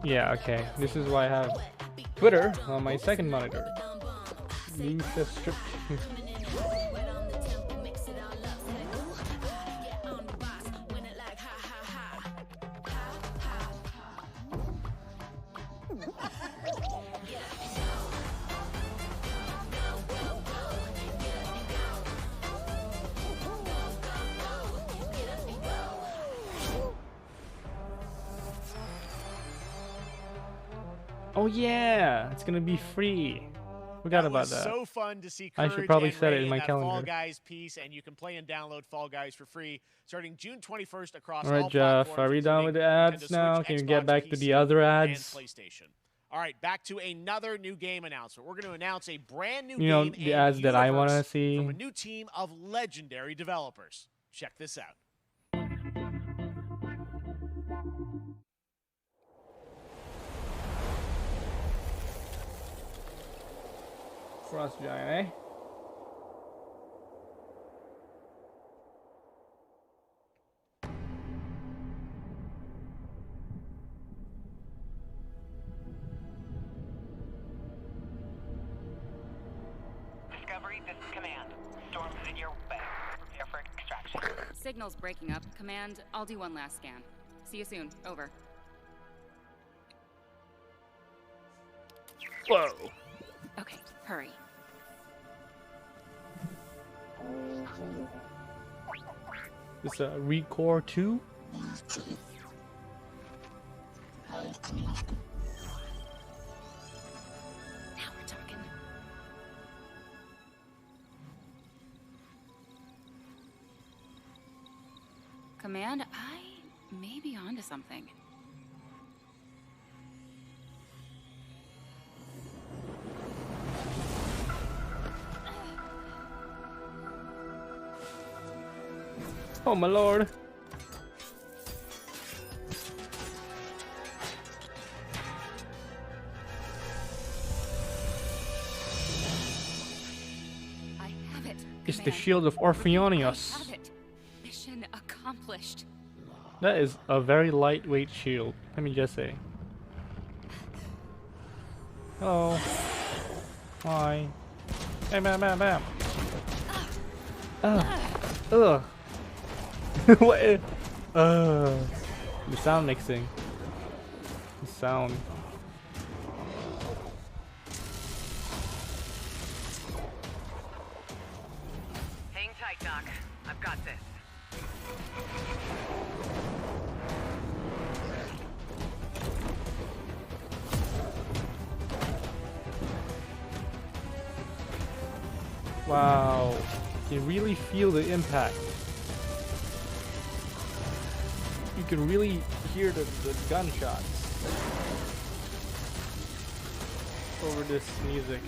Yeah, okay. This is why I have Twitter on my second monitor. Yusa. Oh yeah, it's gonna be free. Forgot about that. So fun to see I Courage should probably and set it Ray in my that Fall calendar. Guys piece, and you can play and download Fall Guys for free starting June 21st across All right, all Jeff, platforms. are we done with the ads Nintendo now? Switch, Can you Xbox, get back to the PC, other and ads? PlayStation. All right, back to another new game announcement. We're going to announce a brand new You know, game the and ads that I want to universe see. from a new team of legendary developers. Check this out. Frost Giant, eh? Discovery, this is Command. Storm's in your way. Prepare for extraction. Signal's breaking up. Command, I'll do one last scan. See you soon. Over. Whoa. Okay, hurry. This Recore 2? Now we're talking. Command, I may be onto something. Oh my lord. I have it. It's the Command. shield of I Orpheonius. have it. Mission accomplished. That is a very lightweight shield, let me just say. Hello. Hi. Bam, bam, bam, bam. Ugh. What? The sound mixing. The sound. Hang tight, Doc. I've got this. Wow. You really feel the impact. You can really hear the gunshots over this music.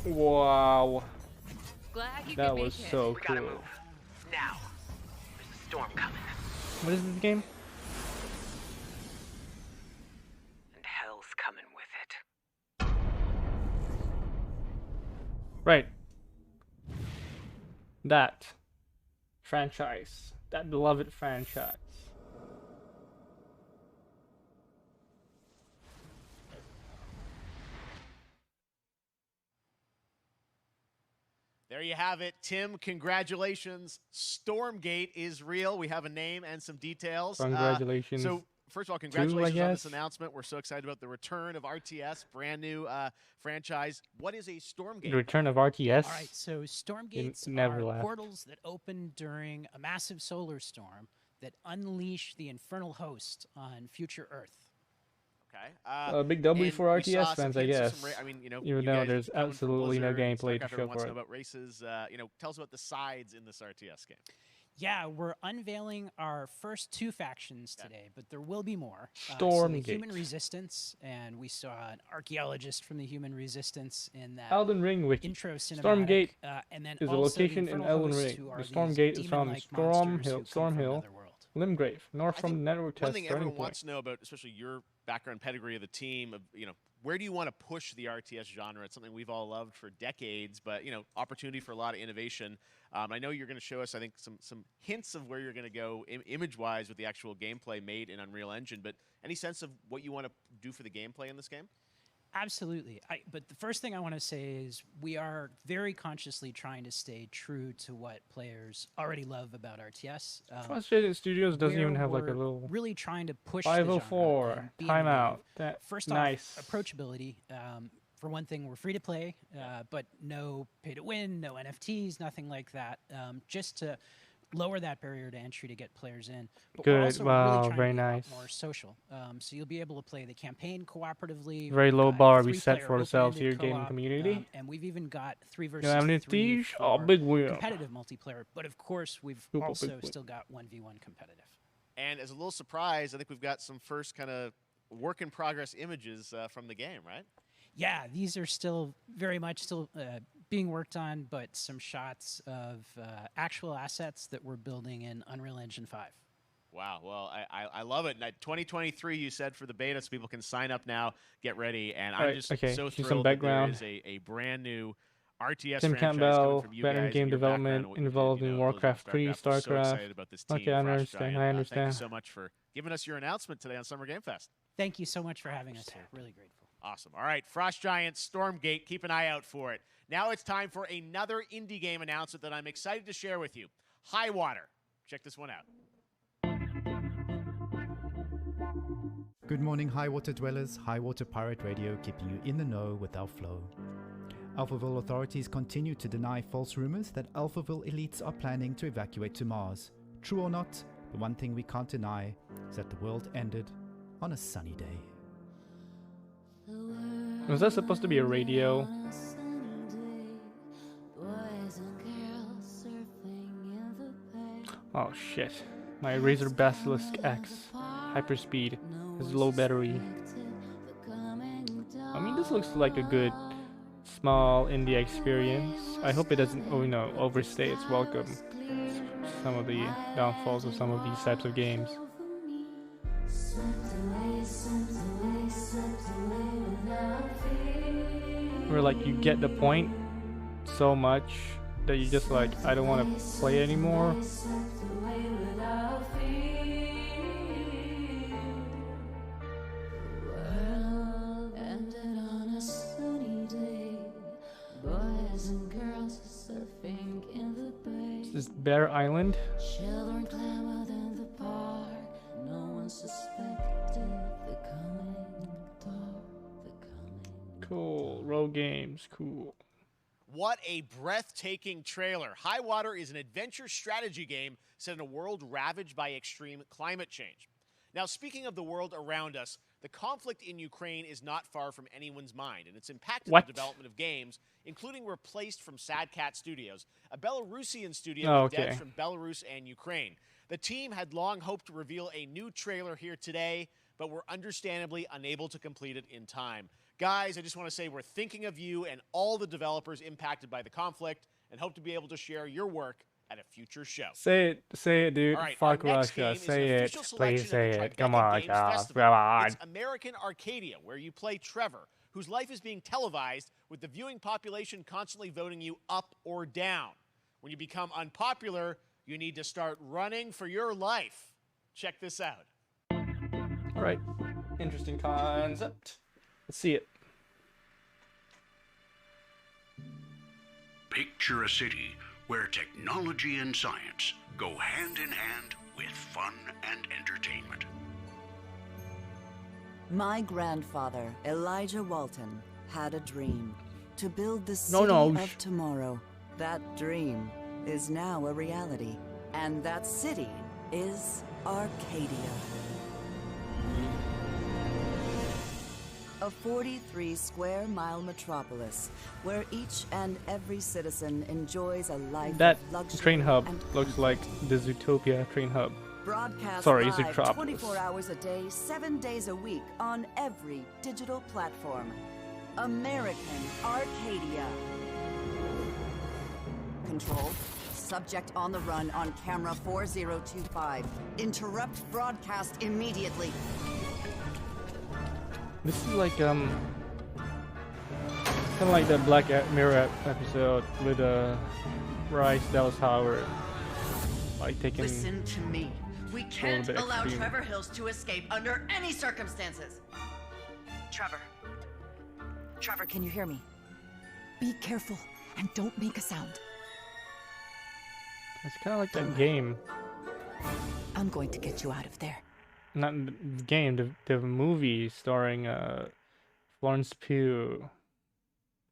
Wow. Glad you That could was make it. so We gotta cool. move. Now. There's a storm coming. What is this game? And hell's coming with it. Right. That franchise. That beloved franchise. There you have it. Tim, congratulations. Stormgate is real. We have a name and some details. Congratulations. So, first of all, too, I congratulations on this guess. announcement. We're so excited about the return of RTS, brand new franchise. What is a Stormgate? The return of RTS. All right, so stormgates never are left. portals that open during a massive solar storm that unleash the infernal host on future Earth. Okay. Big W and for we saw RTS some fans, I hints of guess. some I mean, you know, even you though guys there's coming from absolutely no Blizzard, gameplay to StarCraft, show everyone wants for to know it. about races. You know, tell us about the sides in this RTS game. Yeah, we're unveiling our first 2 factions today, but there will be more. So the Stormgate. Human Resistance, and we saw an archaeologist from the Human Resistance in that Elden Ring wiki. intro cinematic. Stormgate And then is a also the location in Infernal Elden Hosts, Ring. who The are these Stormgate is from demon-like monsters who come from Stormhill. another world. Limgrave, North I from think network test one thing starting everyone point. wants to know about, especially your background pedigree of the team, of where do you want to push the RTS genre? It's something we've all loved for decades, but opportunity for a lot of innovation. I know you're going to show us, I think, some hints of where you're going to go image-wise with the actual gameplay made in Unreal Engine. But any sense of what you want to do for the gameplay in this game? Absolutely. But the first thing I want to say is we are very consciously trying to stay true to what players already love about RTS. Frustrated Studios doesn't where even have like a we're little really trying to push 504 the genre and be timeout. innovative. That First nice. off, approachability. For one thing, we're free to play, but no pay to win, no NFTs, nothing like that. Just to lower that barrier to entry to get players in. But we're Good. also Wow, really trying very to be a lot nice. more social. So you'll be able to play the campaign cooperatively. Very We've low got bar we set 3-player for ourselves open-ended here, gaming co-op, community. and we've even got 3 You versus have any 3 thieves? Oh, for big wheel. competitive multiplayer. But of course, we've Super also big wheel. still got 1v1 competitive. And as a little surprise, I think we've got some first kind of work in progress images from the game, right? Yeah, these are still very much being worked on, but some shots of actual assets that we're building in Unreal Engine 5. Wow. Well, I love it. 2023, you said, for the beta, so people can sign up now, get ready. And I'm Alright, just okay, so here's some thrilled that there background. is a brand new RTS Tim franchise Campbell, coming from you veteran guys, game and your background development, and what you did, involved in those Warcraft 3, We're so StarCraft. excited about this team. Okay, I Frost understand. Giant. I Thank understand. you so much for giving us your announcement today on Summer Game Fest. Thank you so much for having us here. Really grateful. Awesome. All right, Frost Giant, Stormgate, keep an eye out for it. Now it's time for another indie game announcement that I'm excited to share with you. High Water. Check this one out. Good morning, High Water Dwellers. High Water Pirate Radio keeping you in the know with our flow. Alphaville authorities continue to deny false rumors that Alphaville elites are planning to evacuate to Mars. True or not, the one thing we can't deny is that the world ended on a sunny day. Was that supposed to be a radio? Oh shit. My Razer Basilisk X Hyperspeed has low battery. I mean, this looks like a good small indie experience. I hope it doesn't overstay its welcome. Some of the downfalls of some of these types of games. Where like you get the point so much that you just like, I don't want to play anymore. Is this Bear Island? Children clamored in the park. No one suspected the coming dark. Cool. Road games. Cool. What a breathtaking trailer. High Water is an adventure strategy game set in a world ravaged by extreme climate change. Now, speaking of the world around us, the conflict in Ukraine is not far from anyone's mind, and it's impacted the development of games, including Replaced from Sad Cat Studios, a Belarusian studio with devs from Belarus and Ukraine. The team had long hoped to reveal a new trailer here today, but were understandably unable to complete it in time. Guys, I just want to say we're thinking of you and all the developers impacted by the conflict, and hope to be able to share your work at a future show. Say it, dude. All right, Fuck our next Russia. game is Say an it. official selection Please of say the it. Tribeca Come on, Games God. Festival. Come on. It's American Arcadia, where you play Trevor, whose life is being televised with the viewing population constantly voting you up or down. When you become unpopular, you need to start running for your life. Check this out. All right. Interesting concept. Let's see it. Picture a city where technology and science go hand in hand with fun and entertainment. My grandfather, Elijah Walton, had a dream to build the No, city no. of tomorrow. That dream is now a reality, and that city is Arcadia. A 43-square-mile metropolis where each and every citizen enjoys a life That of luxury train hub and looks like the Zootopia train hub. Broadcast Sorry, live Zootropolis. 24 hours a day, 7 days a week on every digital platform. American Arcadia. Control subject on the run on camera 4025. Interrupt broadcast immediately. This is like kind of like the Black Mirror episode with Bryce Dallas Howard, like taking. Listen to me. We can't bit allow extreme. Trevor Hills to escape under any circumstances. Trevor. Trevor, can you hear me? Be careful and don't make a sound. It's kind of like that game. I'm going to get you out of there. Not the game, the movie starring Florence Pugh.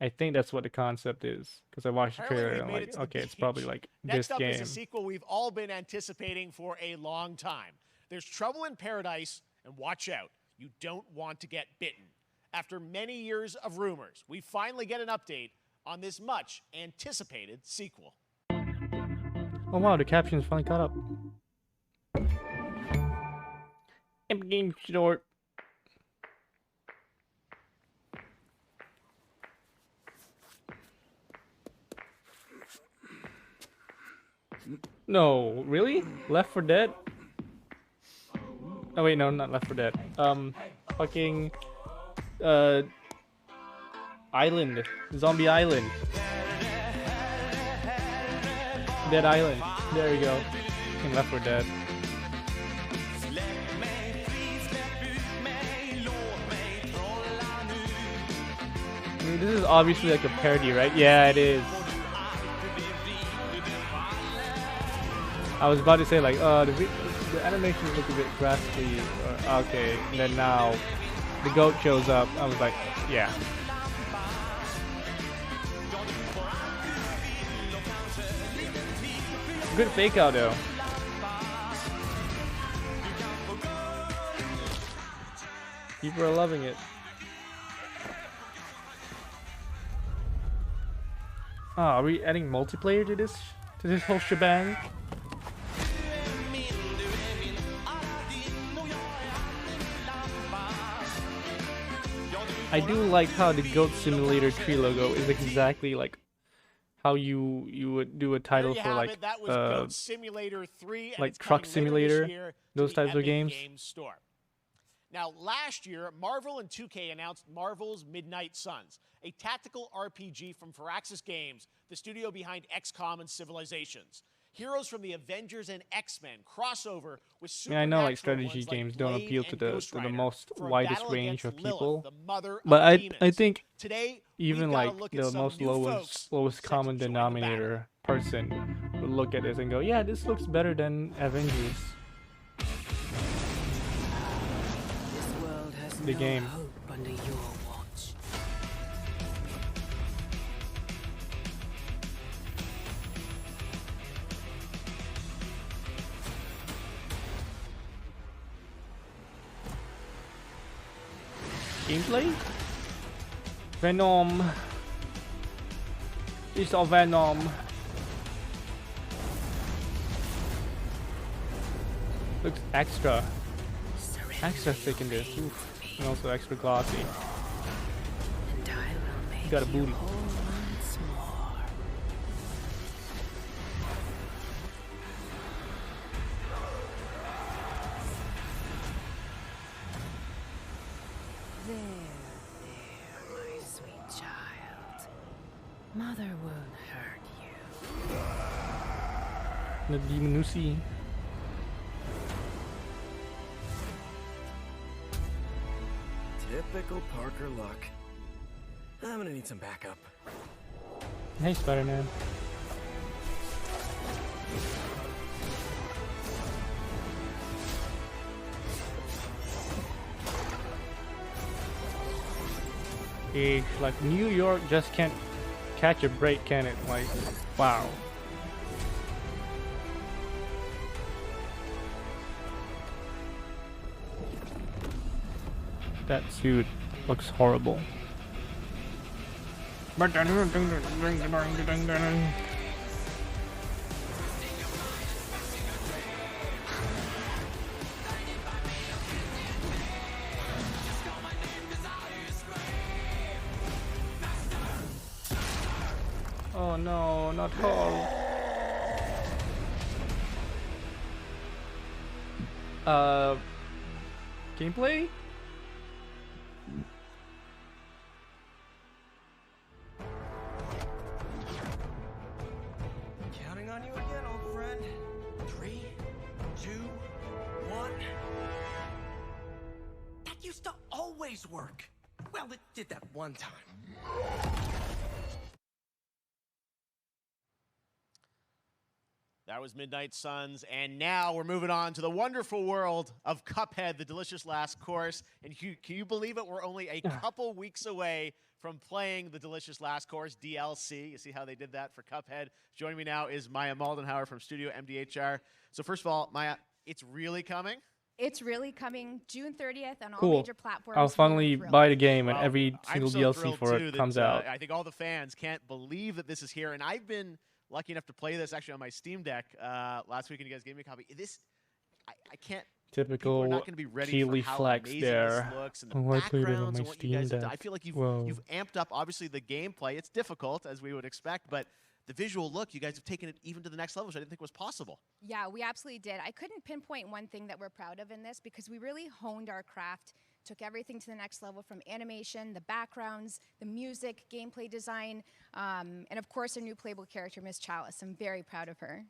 I think that's what the concept is, because I watched the trailer and I'm like, okay, it's probably like Next this up game. is a sequel we've all been anticipating for a long time. There's Trouble in Paradise, and watch out, you don't want to get bitten. After many years of rumors, we finally get an update on this much anticipated sequel. Oh wow, the captions finally caught up. Epic Game Store. No, really? Left 4 Dead? Oh wait, no, not Left 4 Dead. Fucking Island, Zombie Island, Dead Island. There you go. And Left 4 Dead. I mean, this is obviously like a parody, right? Yeah, it is. I was about to say like, the animations look a bit graphically okay, and then now the goat shows up. I was like, yeah. Good fake out though. People are loving it. Oh, are we adding multiplayer to this whole shebang? I do like how the Goat Simulator tree logo is exactly like how you would do a title for like that was Goat Simulator 3, and like it's Truck coming later Simulator, this year to those the types of Epic games. Games Store. Now, last year, Marvel and 2K announced Marvel's Midnight Suns, a tactical RPG from Firaxis Games, the studio behind XCOM and Civilizations. Heroes from the Avengers and X-Men crossover with I know like supernatural strategy ones like games don't Blade appeal to and the Ghost Rider most for a widest battle range of against Lilith, people, the mother of but I demons. think Today, even we've gotta like look at the some most new folks lowest common denominator person would look at this and go, yeah, this looks better than Avengers. This world has The no game. hope under your watch. Gameplay? Venom. It's all Venom. Looks extra thick in this. Oof. And also extra glossy. You got a booty. There, my sweet child. Mother won't hurt you. The Demonusi. Typical Parker luck. I'm gonna need some backup. Hey, Spider-Man. Like New York just can't catch a break, can it? Like, wow. That suit looks horrible. Oh no, not Carl. Gameplay? Counting on you again, old friend. 3, 2, 1. That used to always work. Well, it did that one time. That was Midnight Suns, and now we're moving on to the wonderful world of Cuphead, the delicious last course. And can you believe it? We're only a couple weeks away from playing the delicious last course DLC. You see how they did that for Cuphead? Joining me now is Maya Moldenhauer from Studio MDHR. So first of all, Maya, it's really coming? It's really coming June 30th on all Cool. major platforms. I'll finally buy the game and Well, every single I'm so DLC thrilled, for too, it that, comes out. I think all the fans can't believe that this is here, and I've been lucky enough to play this actually on my Steam Deck last week, and you guys gave me a copy. I can't. Typical People are not going to be ready Keeley for how flex amazing there. this looks and the Oh, I played it on backgrounds my and what you Steam guys have done. Deck. I feel like Whoa. you've amped up obviously the gameplay. It's difficult as we would expect, but the visual look, you guys have taken it even to the next level, which I didn't think was possible. Yeah, we absolutely did. I couldn't pinpoint one thing that we're proud of in this because we really honed our craft, took everything to the next level from animation, the backgrounds, the music, gameplay design, and of course our new playable character, Miss Chalice. I'm very proud of her.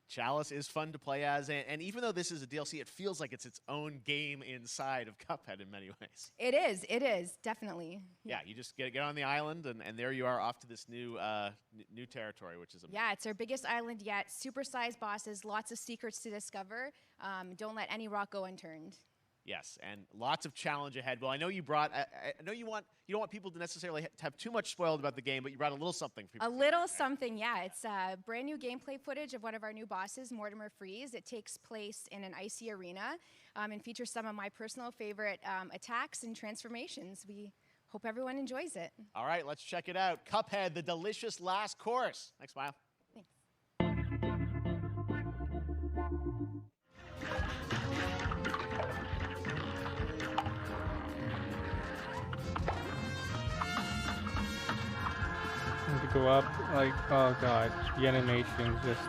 Chalice is fun to play as, and even though this is a DLC, it feels like it's its own game inside of Cuphead in many ways. It is, definitely. Yeah, you just get on the island, and there you are off to this new new territory, which is amazing. Yeah, it's our biggest island yet. Super-sized bosses, lots of secrets to discover. Don't let any rock go unturned. Yes, and lots of challenge ahead. Well, I know you brought. I know you don't want people to necessarily have too much spoiled about the game, but you brought a little something for people. A little something, yeah. It's brand new gameplay footage of one of our new bosses, Mortimer Freeze. It takes place in an icy arena and features some of my personal favorite attacks and transformations. We hope everyone enjoys it. All right, let's check it out. Cuphead, the delicious last course. Thanks, Maya. To go up, like, oh god, the animation just.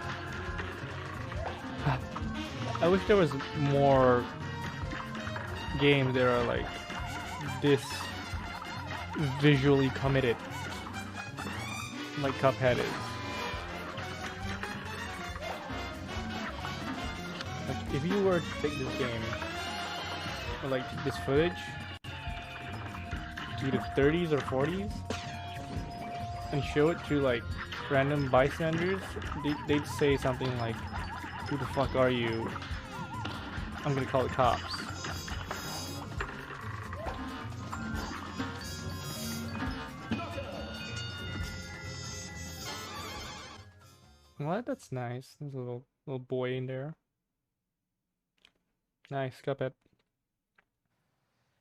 I wish there was more games that are like this visually committed, like Cuphead is. Like, if you were to take this game, or like this footage, to the 30s or 40s, and show it to like random bystanders, they'd say something like, "Who the fuck are you? I'm gonna call the cops." What? That's nice. There's a little boy in there. Nice, Cuphead.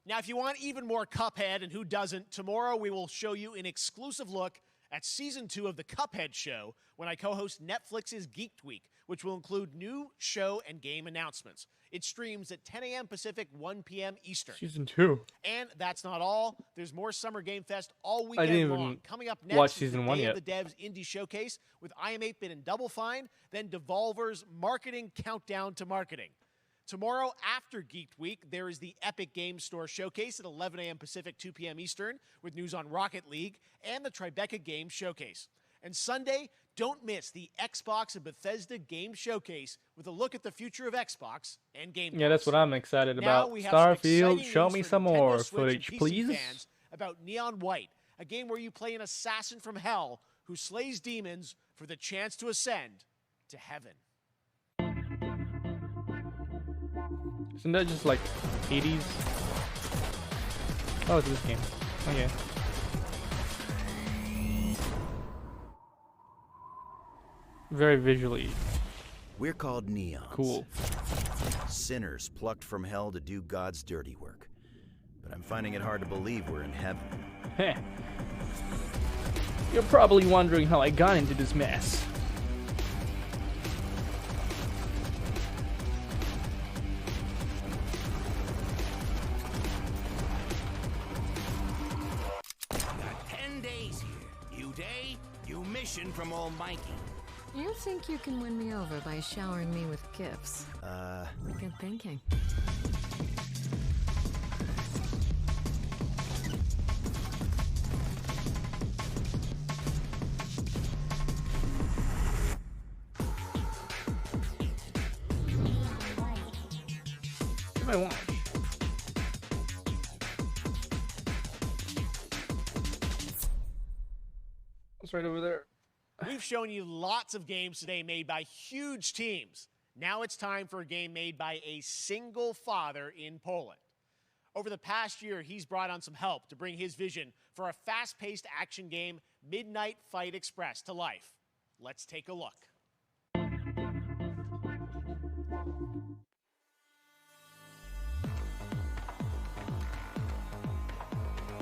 Now, if you want even more Cuphead, and who doesn't, tomorrow we will show you an exclusive look at Season 2 of The Cuphead Show when I co-host Netflix's Geeked Week, which will include new show and game announcements. It streams at 10 a.m. Pacific, 1 p.m. Eastern. Season 2. And that's not all. There's more Summer Game Fest all I weekend didn't long. even Coming up next watch is Season the 1 Day yet. of the Devs Indie Showcase with I Am 8-Bit and Double Fine, then Devolver's Marketing Countdown to Marketing. Tomorrow, after Geeked Week, there is the Epic Games Store Showcase at 11 a.m. Pacific, 2 p.m. Eastern, with news on Rocket League and the Tribeca Games Showcase. And Sunday, don't miss the Xbox and Bethesda Game Showcase with a look at the future of Xbox and Game Pass. Yeah, that's what I'm excited Now about. we have some Starfield, exciting show news me for some Nintendo more Switch and footage, PC please. fans about Neon White, a game where you play an assassin from hell who slays demons for the chance to ascend to heaven. Isn't that just like 80s? Oh, it's this game. Okay. Very visually. We're called Neons. Cool. Sinners plucked from hell to do God's dirty work. But I'm finding it hard to believe we're in heaven. Heh. You're probably wondering how I got into this mess. Got 10 days here. You day, you mission from Almighty. You think you can win me over by showering me with gifts? Good thinking. do I want? It's right over there. We've shown you lots of games today made by huge teams. Now it's time for a game made by a single father in Poland. Over the past year, he's brought on some help to bring his vision for a fast-paced action game, Midnight Fight Express, to life. Let's take a look.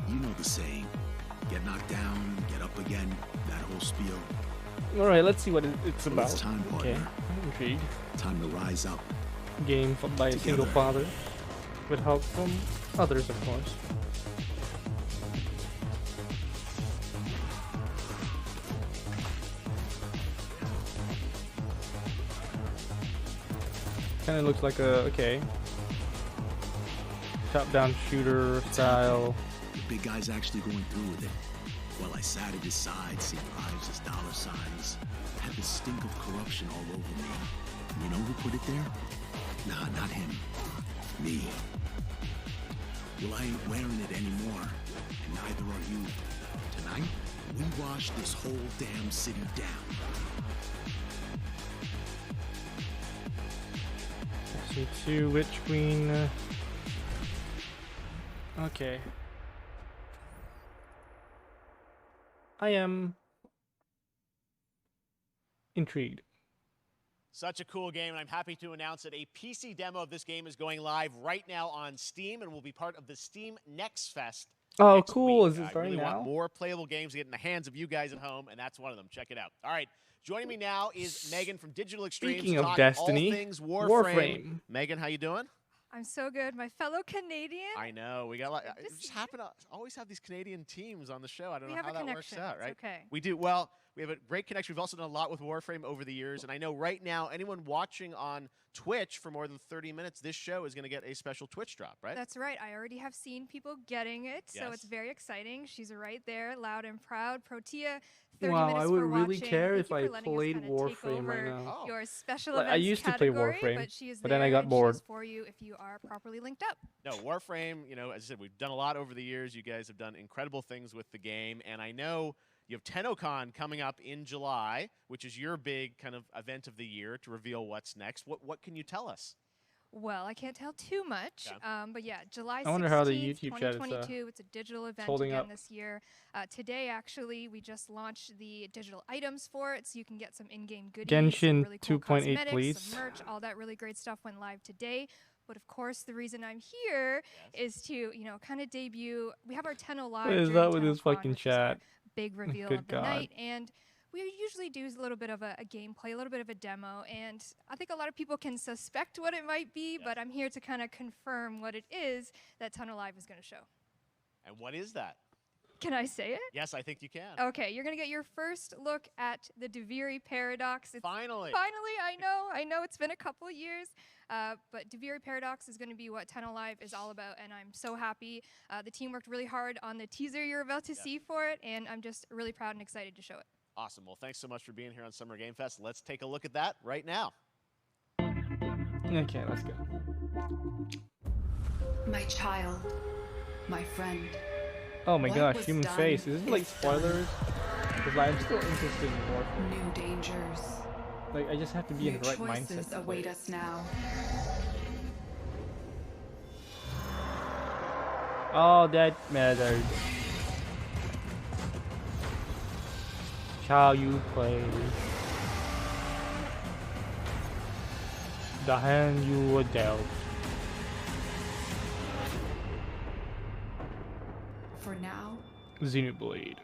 You know the saying, get knocked down, get up again, that whole spiel. All right, let's see what it's Well, about. it's time, Okay, partner. I'm intrigued. Time to rise up. Game by a single father, with help from others, of course. Kind of looks like a top-down shooter style. The big guy's actually going through with it. While I sat at his side, seeing lives as dollar signs, had the stink of corruption all over me. You know who put it there? Nah, not him. Me. Well, I ain't wearing it anymore, and neither are you. Tonight, we wash this whole damn city down. C2 Witch Queen. Okay. I am intrigued. Such a cool game, and I'm happy to announce that a PC demo of this game is going live right now on Steam and will be part of the Steam Next Fest. Oh, next cool. week. Is it I starting really now? want more playable games to get in the hands of you guys at home, and that's one of them. Check it out. All right. Joining me now is Megan from Digital Extremes. Speaking to of talk Destiny, all things Warframe. Megan, how you doing? I'm so good. My fellow Canadian. I know. We got a lot. Good to It just see happen to always have these Canadian teams on the show. I don't We know have how a that works connection. out, It's right? okay. We do. Well, we have a great connection. We've also done a lot with Warframe over the years, and I know right now anyone watching on Twitch for more than 30 minutes, this show is going to get a special Twitch drop, right? That's right. I already have seen people getting it, so Yes. it's very exciting. She's right there, loud and proud. Protea, 30 Wow, minutes I would for really watching. care Thank if you I for letting us played kinda take Warframe right over now. Your special Like, I events used to play category, Warframe, but she is but there, then I got and bored. she's for you if you are properly linked up. No, Warframe, you know, as I said, we've done a lot over the years. You guys have done incredible things with the game, and I know you have TennoCon coming up in July, which is your big kind of event of the year to reveal what's next. What can you tell us? Well, I can't tell too much, but yeah, July 16th, I wonder how the YouTube chat is, 2022. It's a digital event holding again up. this year. Today, actually, we just launched the digital items for it, so you can get some in-game goodies, some Genshin really cool 2.8, cosmetics, please. some merch, all that really great stuff went live today. But of course, the reason I'm here is to, you know, kind of debut. We have our Tenno Live. What is during that with this TennoCon, fucking which is our chat? big reveal Good of the God. night, and we usually do a little bit of a gameplay, a little bit of a demo, and I think a lot of people can suspect what it might be, but I'm here to kind of confirm what it is that Tenno Live is going to show. And what is that? Can I say it? Yes, I think you can. Okay, you're going to get your first look at the Duviri Paradox. Finally. Finally, I know it's been a couple of years, but Duviri Paradox is going to be what Tenno Live is all about, and I'm so happy. The team worked really hard on the teaser you're about to see for it, and I'm just really proud and excited to show it. Awesome. Well, thanks so much for being here on Summer Game Fest. Let's take a look at that right now. Okay, let's go. My child, my friend. Oh my What gosh, was human done face. Is this like is spoilers? Because I'm still interested in Warframe. New dangers. Like, I just have to be in New the right mindset. choices to await play. us now. All that matters. How you play. The hand you were dealt. For now, Xenoblade.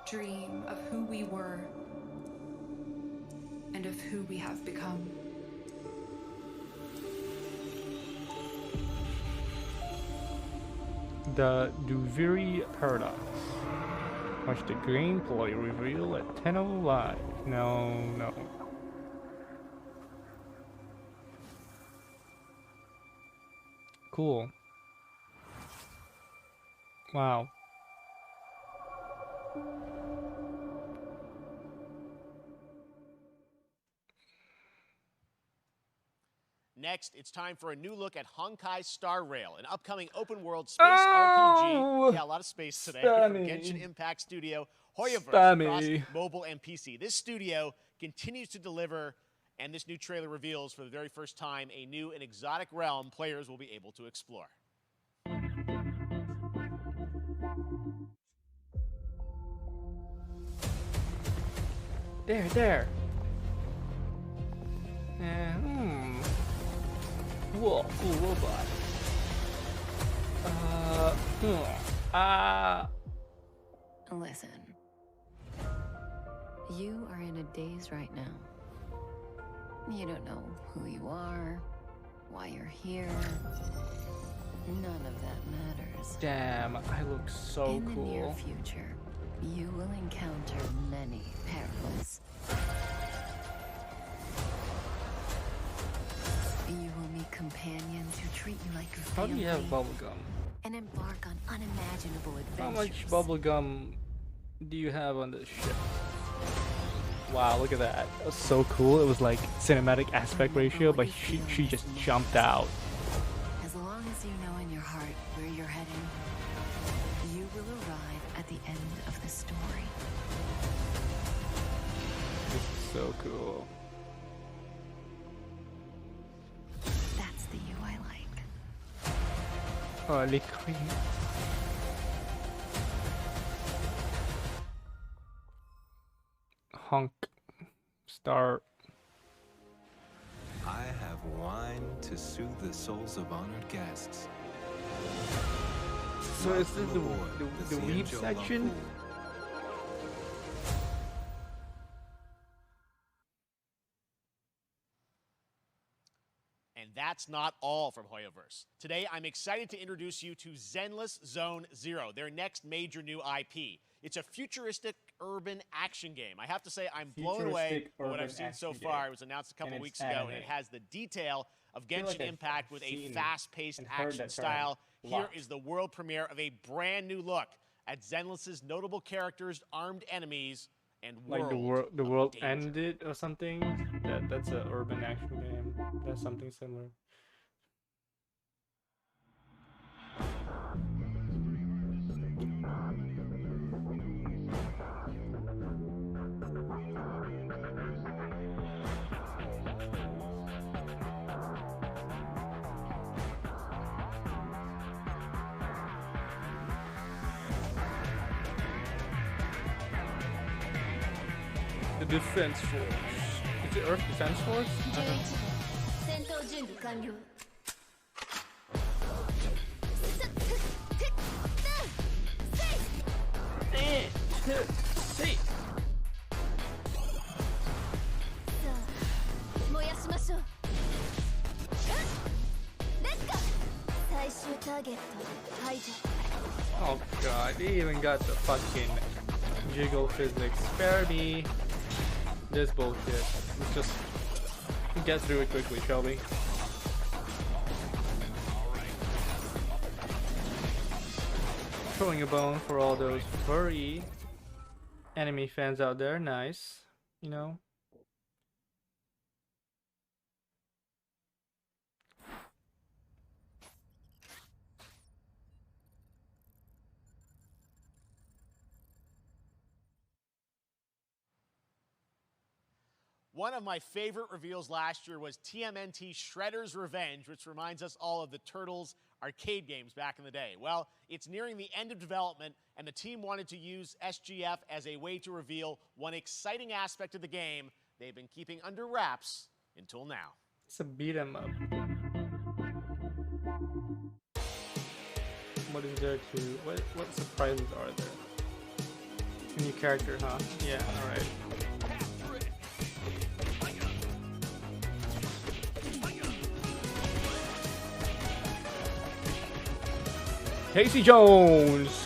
dream of who we were and of who we have become. The Duviri Paradox. Watch the gameplay reveal at 10 Live. No. Cool. Wow. Next, it's time for a new look at Honkai Star Rail, an upcoming open-world space RPG. Yeah, a lot of space today from Genshin Impact studio Hoyoverse across mobile and PC. This studio continues to deliver, and this new trailer reveals for the very first time a new and exotic realm players will be able to explore. There. Cool robot. Listen. You are in a daze right now. You don't know who you are, why you're here. None of that matters. Damn, I look so in cool. In the near future, you will encounter many perils. You will meet companions who treat you like your family. How do you have bubblegum? And embark on unimaginable adventures. How much bubblegum do you have on this ship? Wow, look at that. That was so cool. It was like cinematic aspect ratio, but she just jumped out. As long as you know in your heart where you're heading, you will arrive at the end of the story. This is so cool. That's the you I like. Holy cream. Honk. Star. I have wine to soothe the souls of honored guests. So is this the weep section? And that's not all from Hoyoverse. Today, I'm excited to introduce you to Zenless Zone Zero, their next major new IP. It's a futuristic urban action game. I have to say, I'm blown away by what I've seen so far. It was announced a couple weeks ago, and it has the detail of Genshin Impact with a fast-paced action style. Here is the world premiere of a brand new look at Zenless's notable characters, armed enemies, and like the world ended or something. That's an urban action game. That's something similar. The Defense Force. Is it Earth Defense Force? Oh god, they even got the fucking jiggle physics. Spare me this bullshit. Let's just get through it quickly, shall we? Throwing a bone for all those furry anime fans out there. Nice, you know. One of my favorite reveals last year was TMNT Shredder's Revenge, which reminds us all of the Turtles arcade games back in the day. Well, it's nearing the end of development, and the team wanted to use SGF as a way to reveal one exciting aspect of the game they've been keeping under wraps until now. It's a beat 'em up. What is there to... What surprises are there? A new character, huh? Yeah, alright. Casey Jones!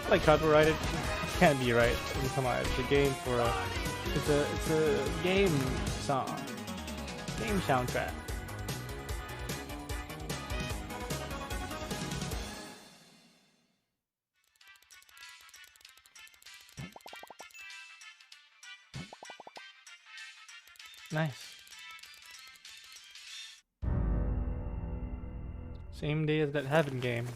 Like copyrighted, can't be right. I mean, come on, it's a game for a, it's a game song, game soundtrack. Nice. Same day as that Heaven game.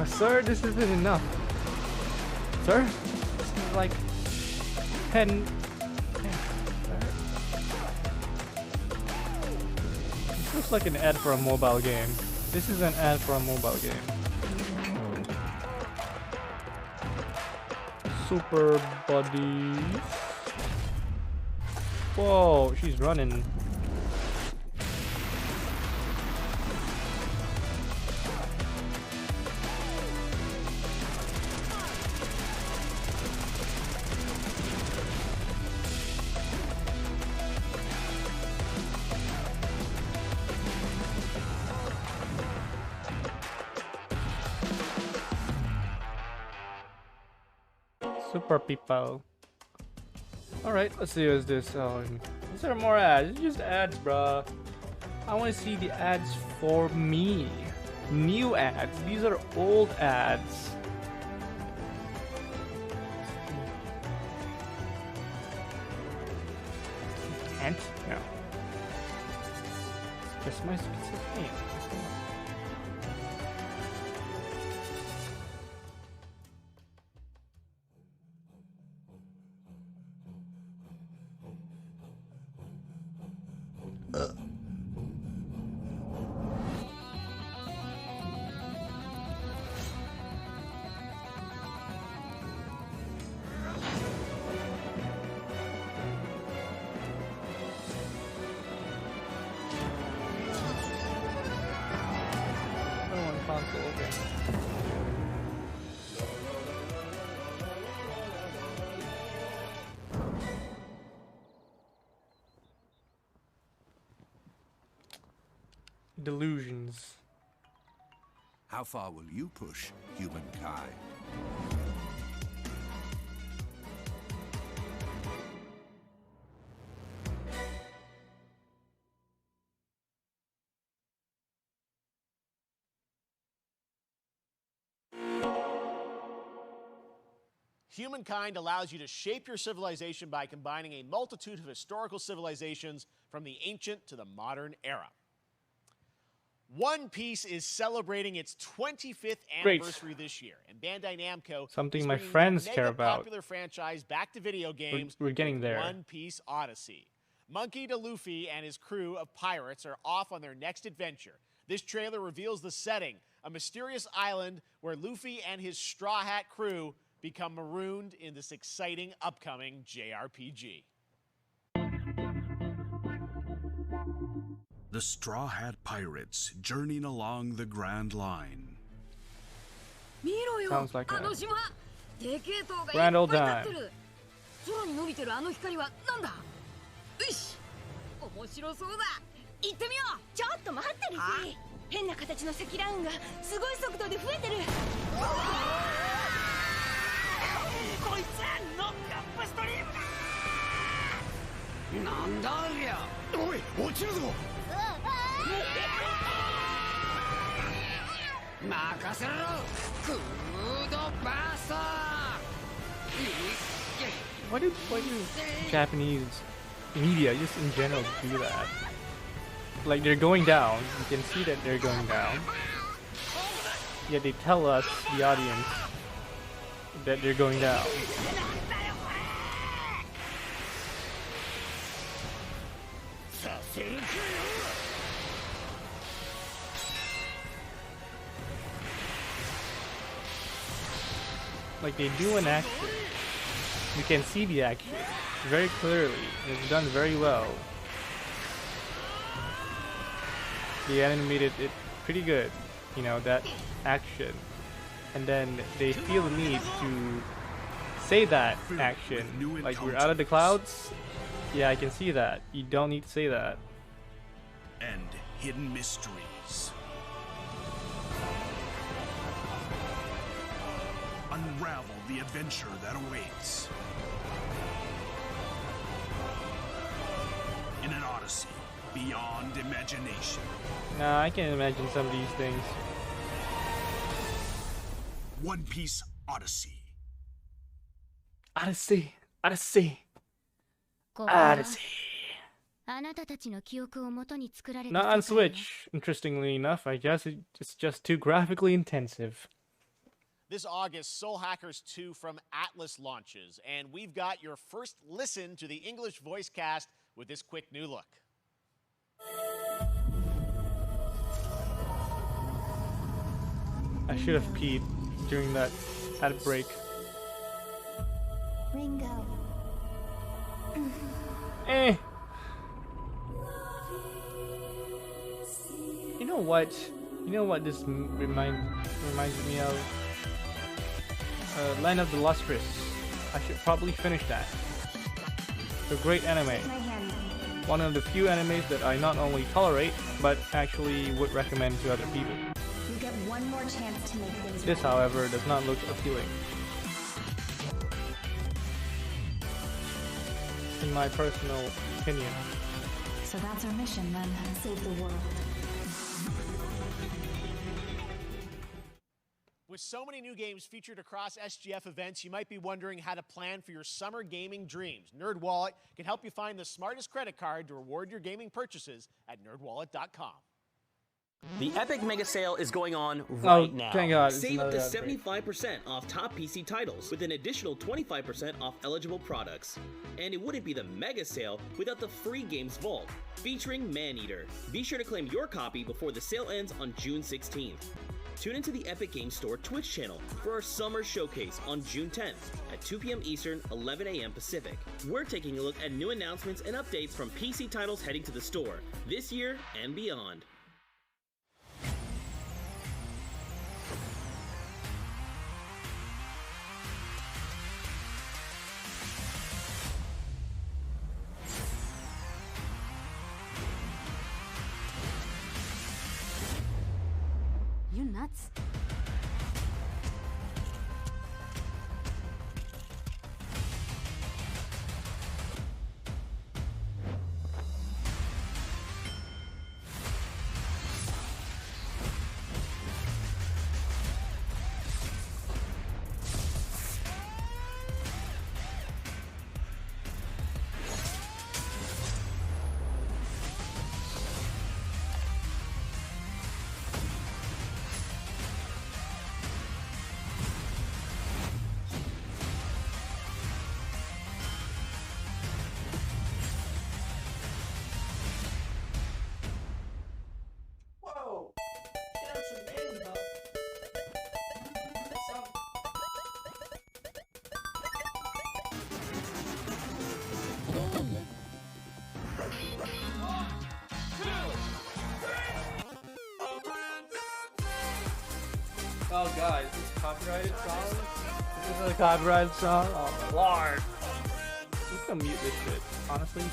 Sir, this isn't enough. Sir, this is like 10. This looks like an ad for a mobile game. This is an ad for a mobile game. Super buddies. Whoa, she's running. Super people. Alright, let's see what's this. Oh, is there more ads? It's just ads, bruh. I want to see the ads for me. New ads. These are old ads. Can't? No. It's just my specific name. Delusions. How far will you push humankind? Humankind allows you to shape your civilization by combining a multitude of historical civilizations from the ancient to the modern era. One Piece is celebrating its 25th anniversary this year, and Bandai Namco Something is my bringing friends the care mega about. popular franchise back to video games. We're getting with there. One Piece Odyssey. Monkey D. Luffy and his crew of pirates are off on their next adventure. This trailer reveals the setting, a mysterious island where Luffy and his Straw Hat crew become marooned in this exciting upcoming JRPG. The Straw Hat Pirates journeying along the Grand Line. Sounds like a grand old time. 空に伸びてるあの光はなんだ？よし、面白そうだ。行ってみよう。ちょっと待ってルフィ。変な形の積乱雲がすごい速度で増えてる。こいつノックアップストリームだ。なんだありゃ。おい、落ちるぞ。任せろ。クードバースト。Why do Japanese media, just in general, do that? Like, they're going down. You can see that they're going down. Yet they tell us, the audience, that they're going down. Like, they do an action. You can see the action very clearly. It's done very well. They animated it pretty good, you know, that action. And then they feel the need to say that action. Like, we're out of the clouds? Yeah, I can see that. You don't need to say that. And hidden mysteries. Unravel the adventure that awaits. In an odyssey beyond imagination. Nah, I can't imagine some of these things. One Piece Odyssey. Odyssey. Odyssey. Odyssey. Not on Switch, interestingly enough. I guess it's just too graphically intensive. This August, Soul Hackers 2 from Atlas launches, and we've got your first listen to the English voice cast with this quick new look. I should have peed during that ad break. Ringo. Eh. You know what? You know what this reminds me of? Land of the Lustrous. I should probably finish that. It's a great anime. One of the few animes that I not only tolerate, but actually would recommend to other people. You get one more chance to make things This, right. however, does not look appealing. In my personal opinion. So that's our mission then, save the world. With so many new games featured across SGF events, you might be wondering how to plan for your summer gaming dreams. NerdWallet can help you find the smartest credit card to reward your gaming purchases at nerdwallet.com. The Epic Mega Sale is going on right now. Thank God. Save up to 75% off top PC titles with an additional 25% off eligible products. And it wouldn't be the Mega Sale without the free Games Vault, featuring Maneater. Be sure to claim your copy before the sale ends on June 16th. Tune into the Epic Games Store Twitch channel for our summer showcase on June 10th at 2 p.m. Eastern, 11 a.m. Pacific. We're taking a look at new announcements and updates from PC titles heading to the store this year and beyond. You nuts? Oh god, is this a copyrighted song? Is this a copyrighted song? Oh my lord. I'm just gonna mute this shit, honestly.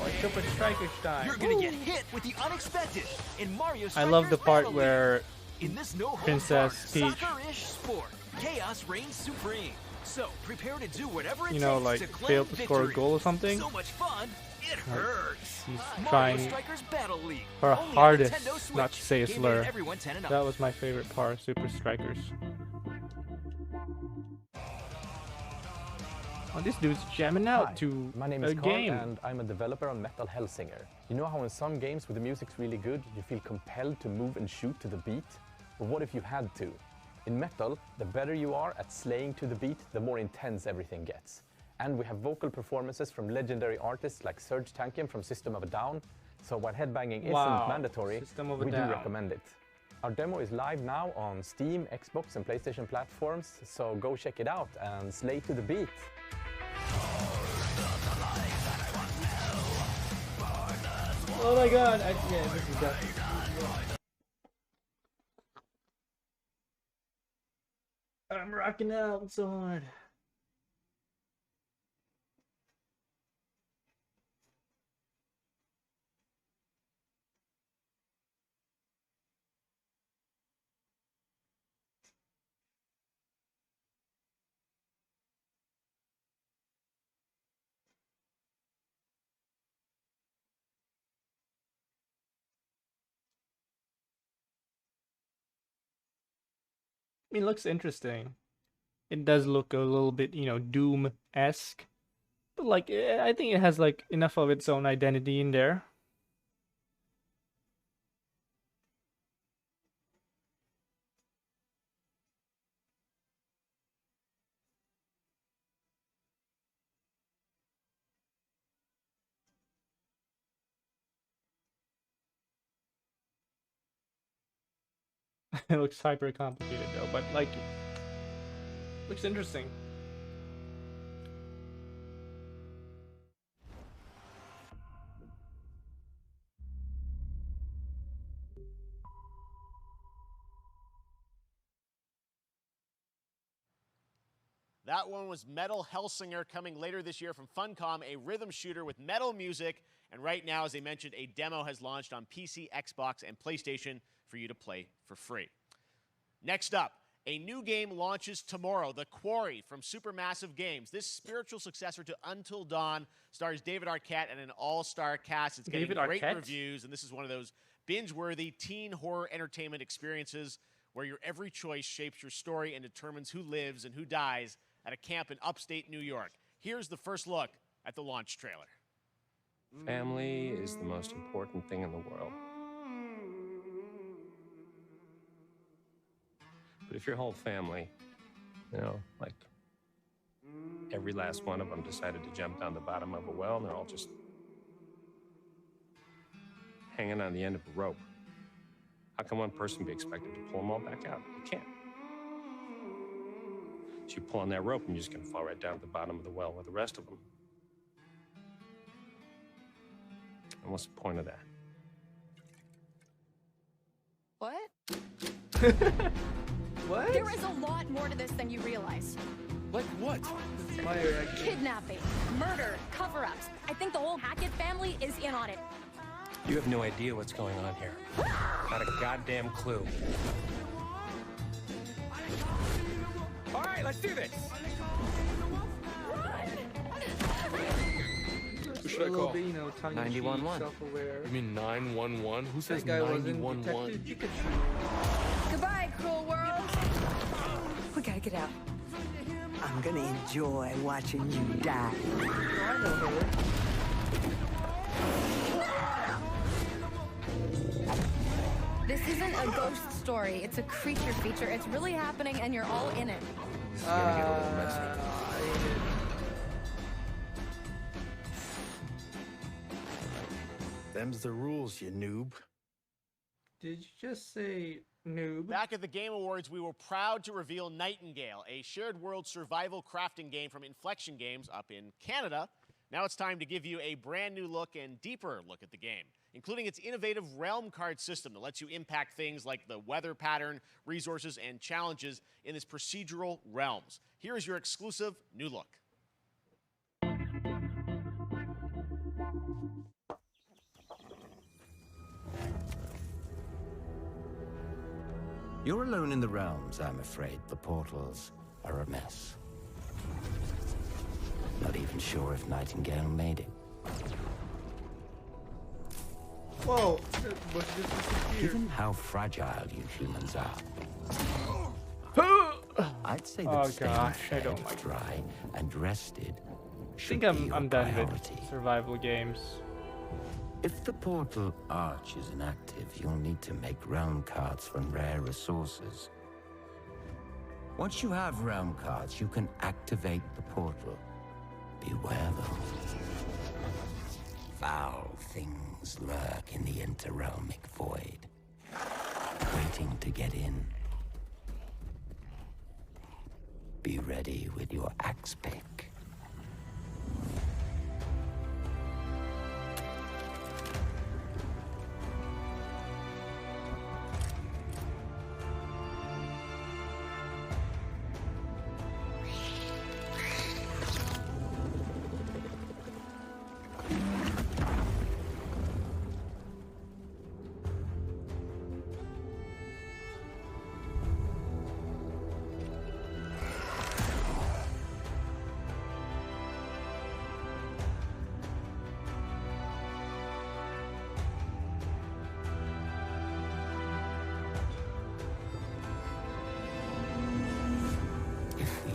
Oh, it's Super Striker time. You're gonna get hit with the unexpected in Mario I love the Strikers part Battle where League. In this Princess Peach, soccer-ish sport, chaos reigns supreme. So prepare to do whatever it you know, takes like to claim failed to score a victory. goal or something. So much fun, it hurts. He's Mario trying Strikers Battle League, her only on hardest Nintendo Switch. not to say a Game slur. rated everyone 10 and up. That was my favorite part, Super Strikers. Oh, this dude's jamming out Hi, to my name a is Carl game. and I'm a developer on Metal Hellsinger. You know how in some games where the music's really good, you feel compelled to move and shoot to the beat? But what if you had to? In Metal, the better you are at slaying to the beat, the more intense everything gets. And we have vocal performances from legendary artists like Serge Tankian from System of a Down, so while headbanging Wow, isn't mandatory, System of a we Down. do recommend it. Our demo is live now on Steam, Xbox, and PlayStation platforms, so go check it out and slay to the beat. Oh my god, yeah, this is definitely... I'm rocking out so hard. I mean, it looks interesting. It does look a little bit, you know, Doom-esque. But, like, I think it has, like, enough of its own identity in there. It looks hyper complicated though, but like, looks interesting. That one was Metal Hellsinger, coming later this year from Funcom, a rhythm shooter with metal music. And right now, as I mentioned, a demo has launched on PC, Xbox, and PlayStation for you to play for free. Next up, a new game launches tomorrow, The Quarry from Supermassive Games. This spiritual successor to Until Dawn stars David Arquette and an all-star cast. It's getting great reviews, and this is one of those binge-worthy teen horror entertainment experiences where your every choice shapes your story and determines who lives and who dies at a camp in upstate New York. Here's the first look at the launch trailer. Family is the most important thing in the world. But if your whole family, you know, like every last one of them decided to jump down the bottom of a well and they're all just hanging on the end of a rope, how can one person be expected to pull them all back out? You can't. So you pull on that rope and you're just gonna fall right down to the bottom of the well with the rest of them. And what's the point of that? What? What? There is a lot more to this than you realize. Like what? Kidnapping, murder, cover-ups. I think the whole Hackett family is in on it. You have no idea what's going on here. Not a goddamn clue. All right, let's do this. Who should I call? 911. Self-aware. You mean 911? Who says That guy wasn't 911? Detective Pikachu. Goodbye, cruel world. We gotta get out. I'm gonna enjoy watching you die. I know her. This isn't a ghost story. It's a creature feature. It's really happening, and you're all in it. It's gonna get a little messy. Them's the rules, you noob. Did you just say noob? Back at the Game Awards, we were proud to reveal Nightingale, a shared world survival crafting game from Inflection Games up in Canada. Now it's time to give you a brand new look and deeper look at the game, including its innovative realm card system that lets you impact things like the weather pattern, resources, and challenges in this procedural realms. Here is your exclusive new look. You're alone in the realms, I'm afraid. The portals are a mess. Not even sure if Nightingale made it. Whoa! What just disappeared? Given how fragile you humans are, I'd say that staying fed, dry, and rested I think I'm done with survival games. If the portal arch is inactive, you'll need to make realm cards from rare resources. Once you have realm cards, you can activate the portal. Beware though. Foul things lurk in the interrealmic void, fighting to get in. Be ready with your axe pick.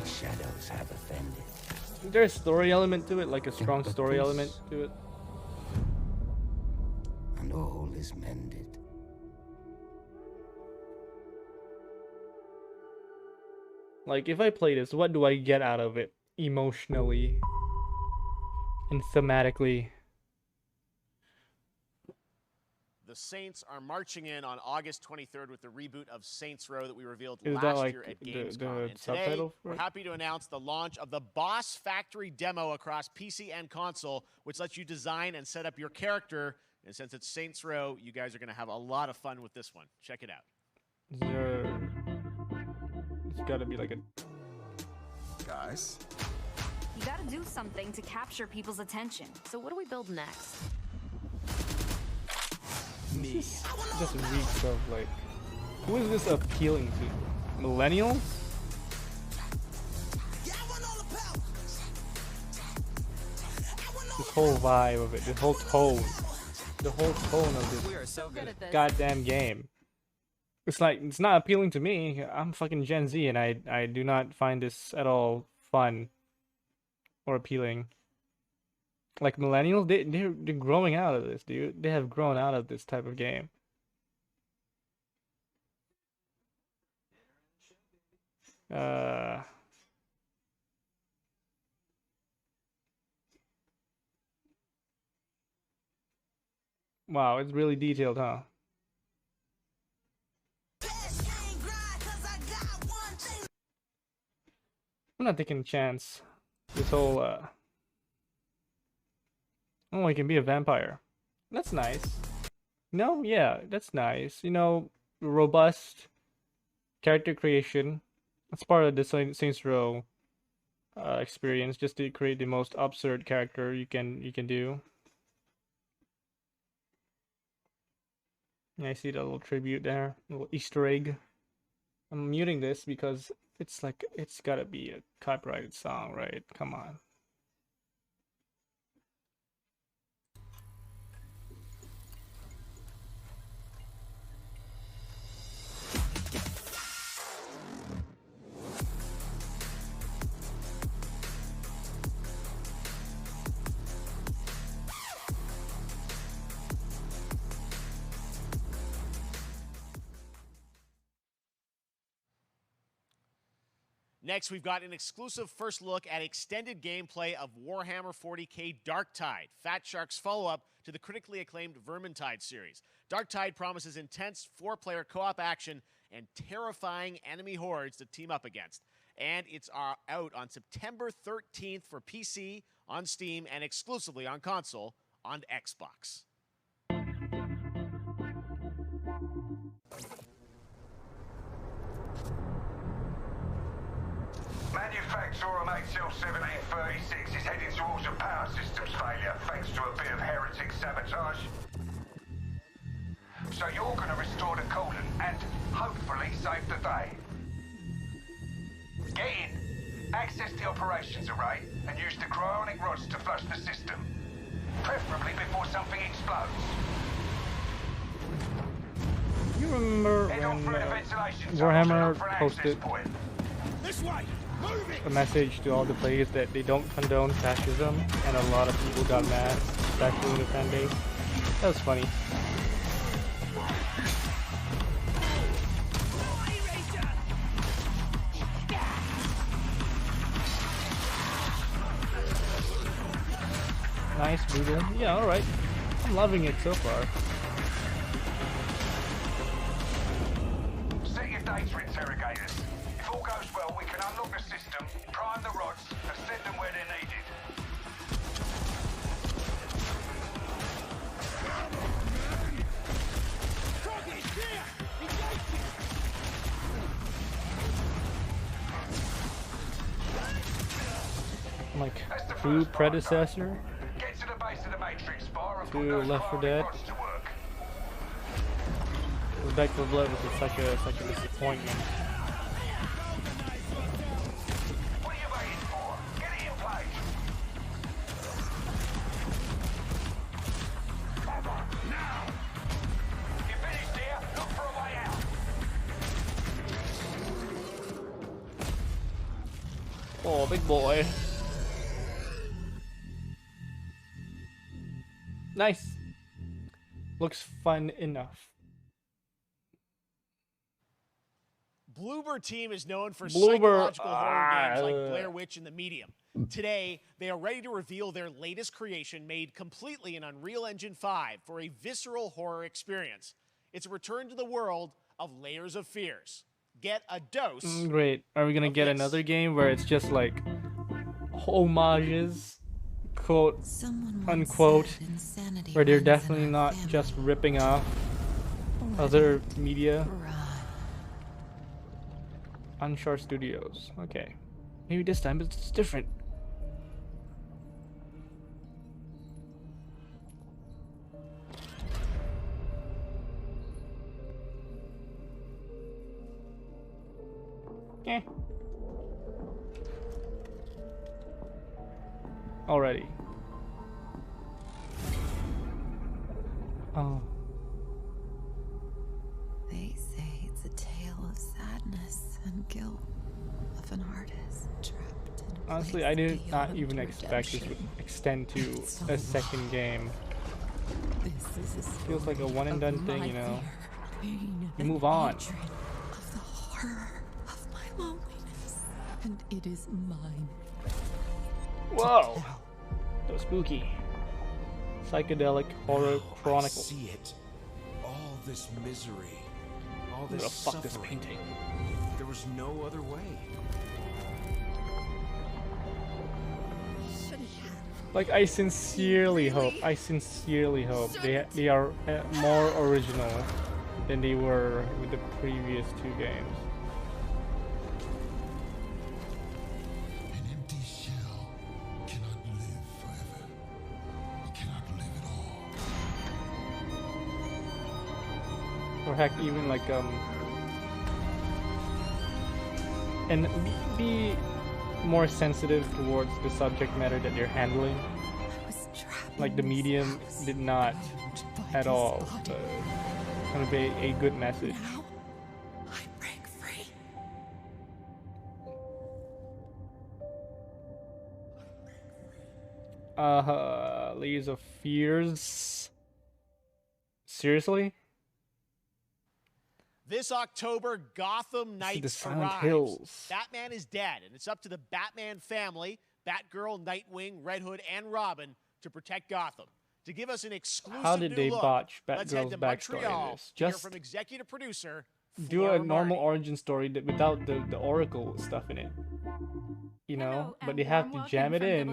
Shadows have offended. Is there a story element to it, like a strong story element to it? And all is mended. Like, if I play this, what do I get out of it emotionally and thematically? The Saints are marching in on August 23rd with the reboot of Saints Row that we revealed Is last that like year at the Gamescom. And today, subtitle for we're it? happy to announce the launch of the Boss Factory demo across PC and console, which lets you design and set up your character. And since it's Saints Row, you guys are going to have a lot of fun with this one. Check it out. Is there... It's gotta be like a... Guys? You gotta do something to capture people's attention. So what do we build next? Me. Just reeks of like... Who is this appealing to? Millennials? This whole vibe of it, this whole tone. The whole tone of this We are so good at this. goddamn game. It's like, it's not appealing to me. I'm fucking Gen Z and I do not find this at all fun or appealing. Like millennials, they're growing out of this, dude. They have grown out of this type of game. Wow, it's really detailed, huh? I'm not taking a chance. This whole, oh, I can be a vampire. That's nice. No, yeah, that's nice. You know, robust character creation. That's part of the Saints Row experience, just to create the most absurd character you can do. Yeah, I see that little tribute there, little Easter egg. I'm muting this because it's like, it's gotta be a copyrighted song, right? Come on. Next, we've got an exclusive first look at extended gameplay of Warhammer 40k Darktide, Fat Shark's follow-up to the critically acclaimed Vermintide series. Darktide promises intense 4-player co-op action and terrifying enemy hordes to team up against. And it's out on September 13th for PC, on Steam, and exclusively on console on Xbox. Manufacturer of HL1736 is heading towards a power systems failure thanks to a bit of heretic sabotage. So you're going to restore the coolant and hopefully save the day. Get in, access the operations array and use the cryonic rods to flush the system. Preferably before something explodes. You remember when Warhammer posted a message to all the players that they don't condone fascism, and a lot of people got mad, especially in the fan base? That was funny. Nice, brutal. Yeah, alright. I'm loving it so far. data interrogators. If all goes well, we can unlock the system, prime the rods, and send them where they're needed. Like true predecessor Get to the base of the Matrix bar and to put those Left 4 firing Dead. rods to work. Back 4 Blood was such a disappointment. What are you waiting for? Get it in place. Now! You finished here? Look for a way out. Oh, big boy. Nice. Looks fun enough. Bloober Team is known for Bloober. psychological horror games like Blair Witch and The Medium. Today, they are ready to reveal their latest creation made completely in Unreal Engine 5 for a visceral horror experience. It's a return to the world of Layers of Fears. Get a dose. Great. Are we gonna get another game where it's just like homages, quote unquote, where they're definitely not just ripping off other media? Unsure Studios. Okay. Maybe this time it's different. Eh. Already. Oh. They say it's a tale of sadness and guilt of an artist trapped in a Honestly, place I did not beyond even expect this would extend to a second game. Feels like a one and done thing, you know. You move on. of the horror of my loneliness, and it is mine. Whoa! So spooky. Psychedelic horror chronicle. I see it. All this misery. All I'm this gonna fuck this suffering. painting. There was no other way. Like, I sincerely hope they are more original than they were with the previous two games. An empty shell cannot live forever. It cannot live at all. Or heck, even like and be more sensitive towards the subject matter that you're handling. Like the medium did not at all convey a good message. Layers of Fears. Seriously? This October, Gotham See the Knights Silent arrives. Hills. Batman is dead, and it's up to the Batman family, Batgirl, Nightwing, Red Hood, and Robin to protect Gotham. To give us an exclusive How did new they look, botch let's head Batgirl's to backstory in Montreal this? to hear Just from executive producer do a Flora normal Marty. origin story without the Oracle stuff in it. You know, but they have to jam it in,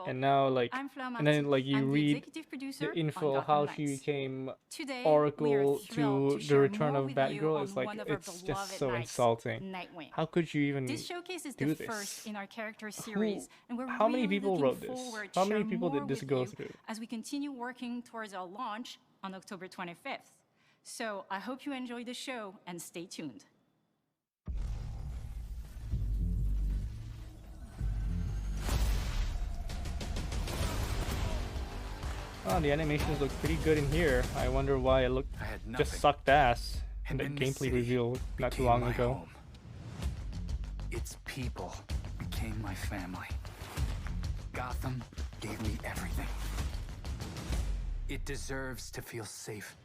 and now like, and then like you read the info how she became Oracle to the return of Batgirl. It's like it's just so insulting. How could you even This showcase is do the this? first in our character series, and we're How many really people looking wrote this? forward How to many share people did more this with go you through? as we continue working towards our launch on October 25th. So I hope you enjoy the show and stay tuned. Oh, the animations look pretty good in here. I wonder why it looked just sucked ass in the gameplay reveal not too long ago. Its people became my family. Gotham gave me everything. It deserves to feel safe.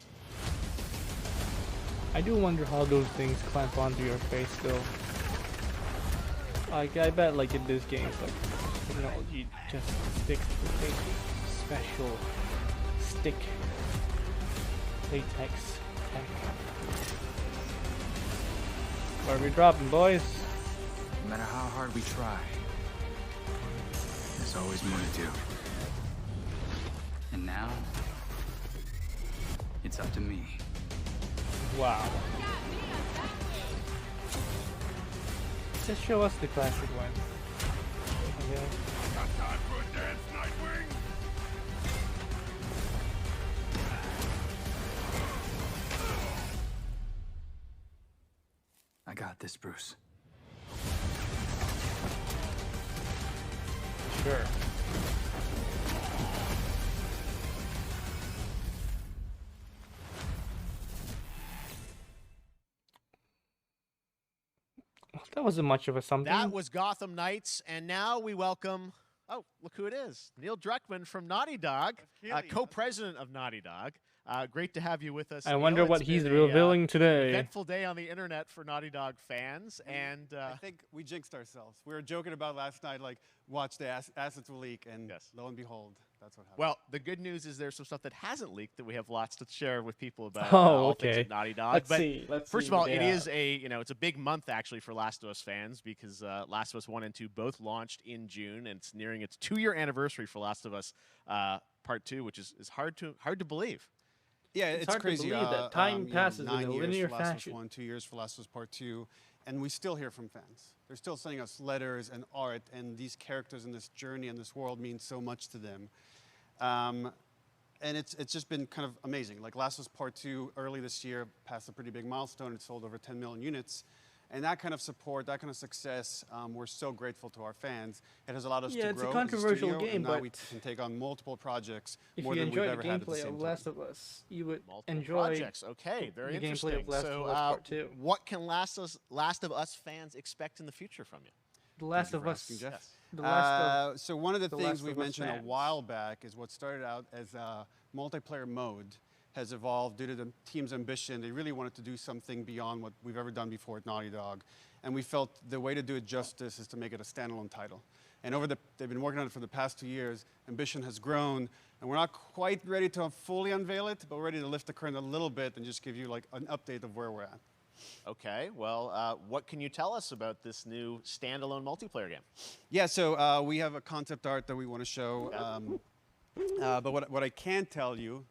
I do wonder how those things clamp onto your face though. Like, I bet like in this game, like, technology just sticks to a special stick latex tech. What are we dropping, boys? No matter how hard we try, there's always more to do. And now, it's up to me. Wow. Just show us the classic one. Okay. Got time for a dance, Nightwing? I got this, Bruce. Sure. That wasn't much of a something. That was Gotham Knights, and now we welcome. Oh, look who it is! Neil Druckmann from Naughty Dog, co-president of Naughty Dog. Great to have you with us. I Neil. wonder what It's he's been revealing today. Eventful day on the internet for Naughty Dog fans, and I think we jinxed ourselves. We were joking about last night, like, watch the assets will leak, and lo and behold, that's what happened. well, the good news is there's some stuff that hasn't leaked that we have lots to share with people about. Oh, all things okay. at Naughty Dog. Let's but see. First of all, it is it's a big month actually for Last of Us fans because Last of Us 1 and 2 both launched in June, and it's nearing its 2-year anniversary for Last of Us Part 2, which is hard to believe. Yeah, it's hard to crazy. believe that time passes in 9 a years linear for Last of Us fashion. 1, 2 years for Last of Us Part 2, and we still hear from fans. They're still sending us letters and art, and these characters in this journey and this world mean so much to them. And it's just been kind of amazing. Like Last of Us Part 2 early this year passed a pretty big milestone. It sold over 10 million units. And that kind of support, that kind of success, we're so grateful to our fans. It has allowed us to grow it's a as controversial studio, game, and now but we can take on multiple projects if more you than we've enjoy the ever had at the gameplay same of time. Last of Us, you would Multiple enjoy projects. Okay, very the interesting. gameplay of Last so, of Us Part 2. what can Last of Us fans expect in the future from you? The Last of Us. asking, Jeff. The last of, So one of the the things Last we've of Us mentioned a fans. while back is what started out as a multiplayer mode has evolved due to the team's ambition. They really wanted to do something beyond what we've ever done before at Naughty Dog. And we felt the way to do it justice is to make it a standalone title. And they've been working on it for the past 2 years. Ambition has grown, and we're not quite ready to fully unveil it, but we're ready to lift the curtain a little bit and just give you like an update of where we're at. Okay, well, what can you tell us about this new standalone multiplayer game? Yeah, so we have a concept art that we want to show. But what I can tell you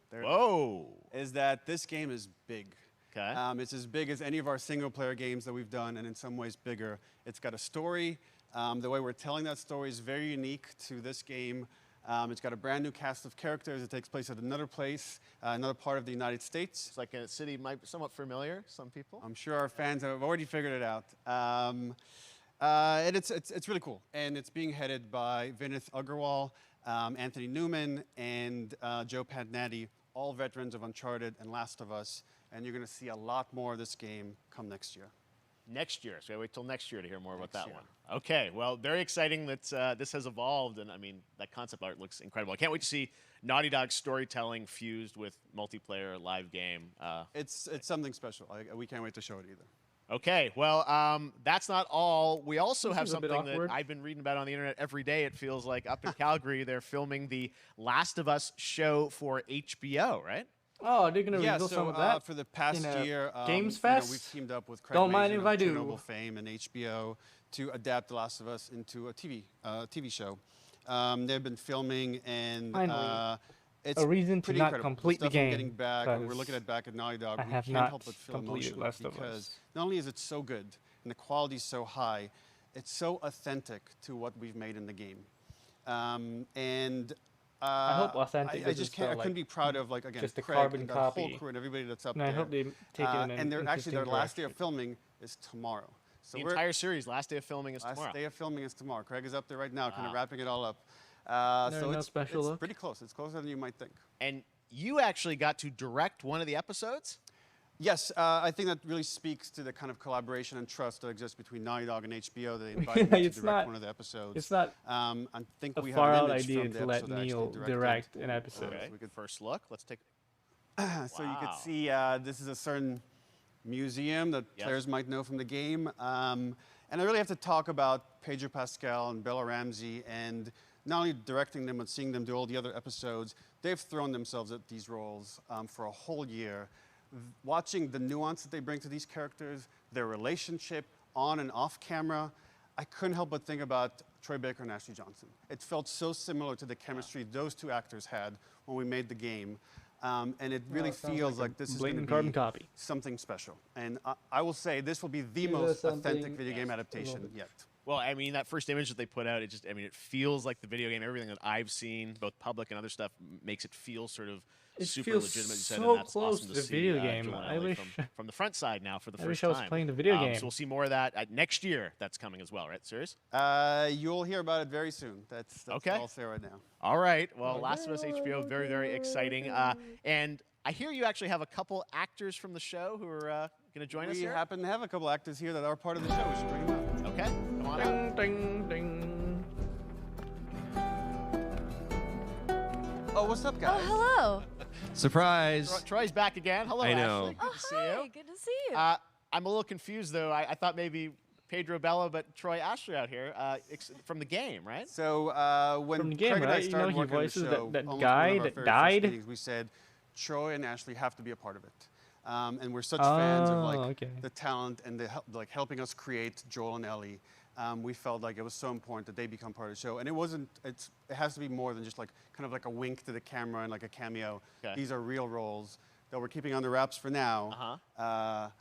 is that this game is big. Okay. It's as big as any of our single-player games that we've done, and in some ways bigger. It's got a story. The way we're telling that story is very unique to this game. It's got a brand new cast of characters. It takes place at another place, another part of the United States. It's like a city might be somewhat familiar, some people. I'm sure our fans have already figured it out. And it's really cool. And it's being headed by Vinith Agarwal, Anthony Newman, and Joe Pantnati, all veterans of Uncharted and Last of Us. And you're going to see a lot more of this game come next year. Next year, so we gotta wait till next year to hear more about that one. Okay, well, very exciting that this has evolved, and I mean, that concept art looks incredible. I can't wait to see Naughty Dog's storytelling fused with multiplayer live game. It's something special. We can't wait to show it either. Okay, well, that's not all. We also This have is a bit something that awkward. I've been reading about on the internet every day. It feels like up in Calgary, they're filming the Last of Us show for HBO, right? Oh, they're gonna Yeah, reveal so some of that for the past in a year, Games you know, Fest. we've teamed up with Craig Don't mind Mazin if I of do. Chernobyl fame and HBO to adapt The Last of Us into a TV show. They've been filming, and Finally, it's a reason to pretty not incredible. complete the stuff I'm game, getting back, and we're because looking at back at Naughty Dog. I We have can't not help but feel completed emotion Last of because Us. not only is it so good and the quality is so high, it's so authentic to what we've made in the game. I hope authentic I isn't just can't. I so, couldn't be proud of again just a Craig carbon and that copy. whole crew and everybody that's up And there. I hope they take it in an and they're actually their interesting last day of direction. filming is tomorrow. So The entire series, last day of filming is tomorrow. last day of filming is tomorrow. Craig is up there right now, kind of wrapping it all up. No, So no it's special look? pretty close. It's closer than you might think. And you actually got to direct one of the episodes? Yes, I think that really speaks to the kind of collaboration and trust that exists between Naughty Dog and HBO. They invited me to It's direct not- one of the episodes. it's not I think a we have far an out image idea from the to let episode I actually Neil directed. direct an episode. Okay, we could first look. Let's take. So you could see this is a certain museum that players might know from the game. And I really have to talk about Pedro Pascal and Bella Ramsey, and not only directing them, but seeing them do all the other episodes. They've thrown themselves at these roles for a whole year. Watching the nuance that they bring to these characters, their relationship on and off camera. I couldn't help but think about Troy Baker and Ashley Johnson. It felt so similar to the chemistry those two actors had when we made the game. And it really feels like this is going to be carbon copy. something special. And I will say this will be the most authentic video game adaptation yet. Well, I mean, that first image that they put out, it feels like the video game. Everything that I've seen, both public and other stuff, makes it feel sort of super feels legitimate. You said, so and that's close awesome to to the see, video game. Joel and I Ellie wish from the front side now for the I first wish I was time. playing the video game. So we'll see more of that next year. That's coming as well, right? Serious? You'll hear about it very soon. That's okay. all I'll say right now. All right. Well, Last of Us HBO, very, very exciting. And I hear you actually have a couple actors from the show who are going to join us We here. happen to have a couple actors here that are part of the show. We should bring them up. Okay, come on out. Ding, ding. Oh, what's up, guys? Hello. Surprise. Troy's back again. Hello, I know. Ashley. Good to see you. Good to see you. I'm a little confused, though. I thought maybe Pedro Bella, but Troy Ashley out here from the game, right? So when From the game, Craig and I right? You know, started he working on the voices show, that almost guy one of our that very first died? meetings, we said Troy and Ashley have to be a part of it. And we're such fans of the talent and the helping us create Joel and Ellie. We felt like it was so important that they become part of the show. And it has to be more than just kind of like a wink to the camera and like a cameo. Okay. These are real roles that we're keeping under wraps for now.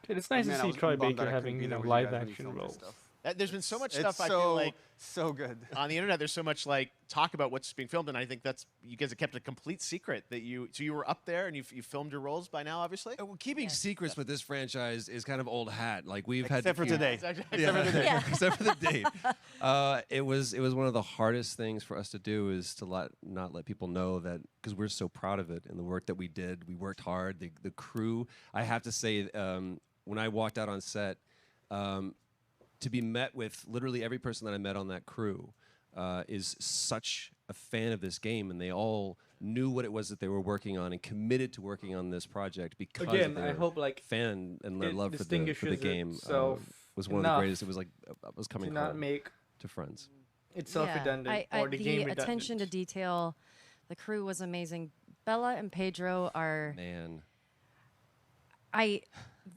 It's nice to man, I see was Troy bummed that Baker I couldn't having be there with you live guys when you action filmed this roles. stuff. There's been so much It's stuff I feel like so good on the internet. There's so much talk about what's being filmed, and I think that's you guys have kept a complete secret that you were up there and you filmed your roles by now, obviously. Well, keeping secrets with this franchise is kind of old hat. Like we've had Except for today. Except for the date. Except for the date. It was one of the hardest things for us to do is to not let people know that because we're so proud of it and the work that we did. We worked hard. The crew. I have to say, when I walked out on set. To be met with literally every person that I met on that crew is such a fan of this game, and they all knew what it was that they were working on and committed to working on this project because of their I hope fan and their love for the game was one of the greatest. It was like I was coming home to friends. It's self-redundant, or the game redundant. Attention to detail, the crew was amazing. Bella and Pedro are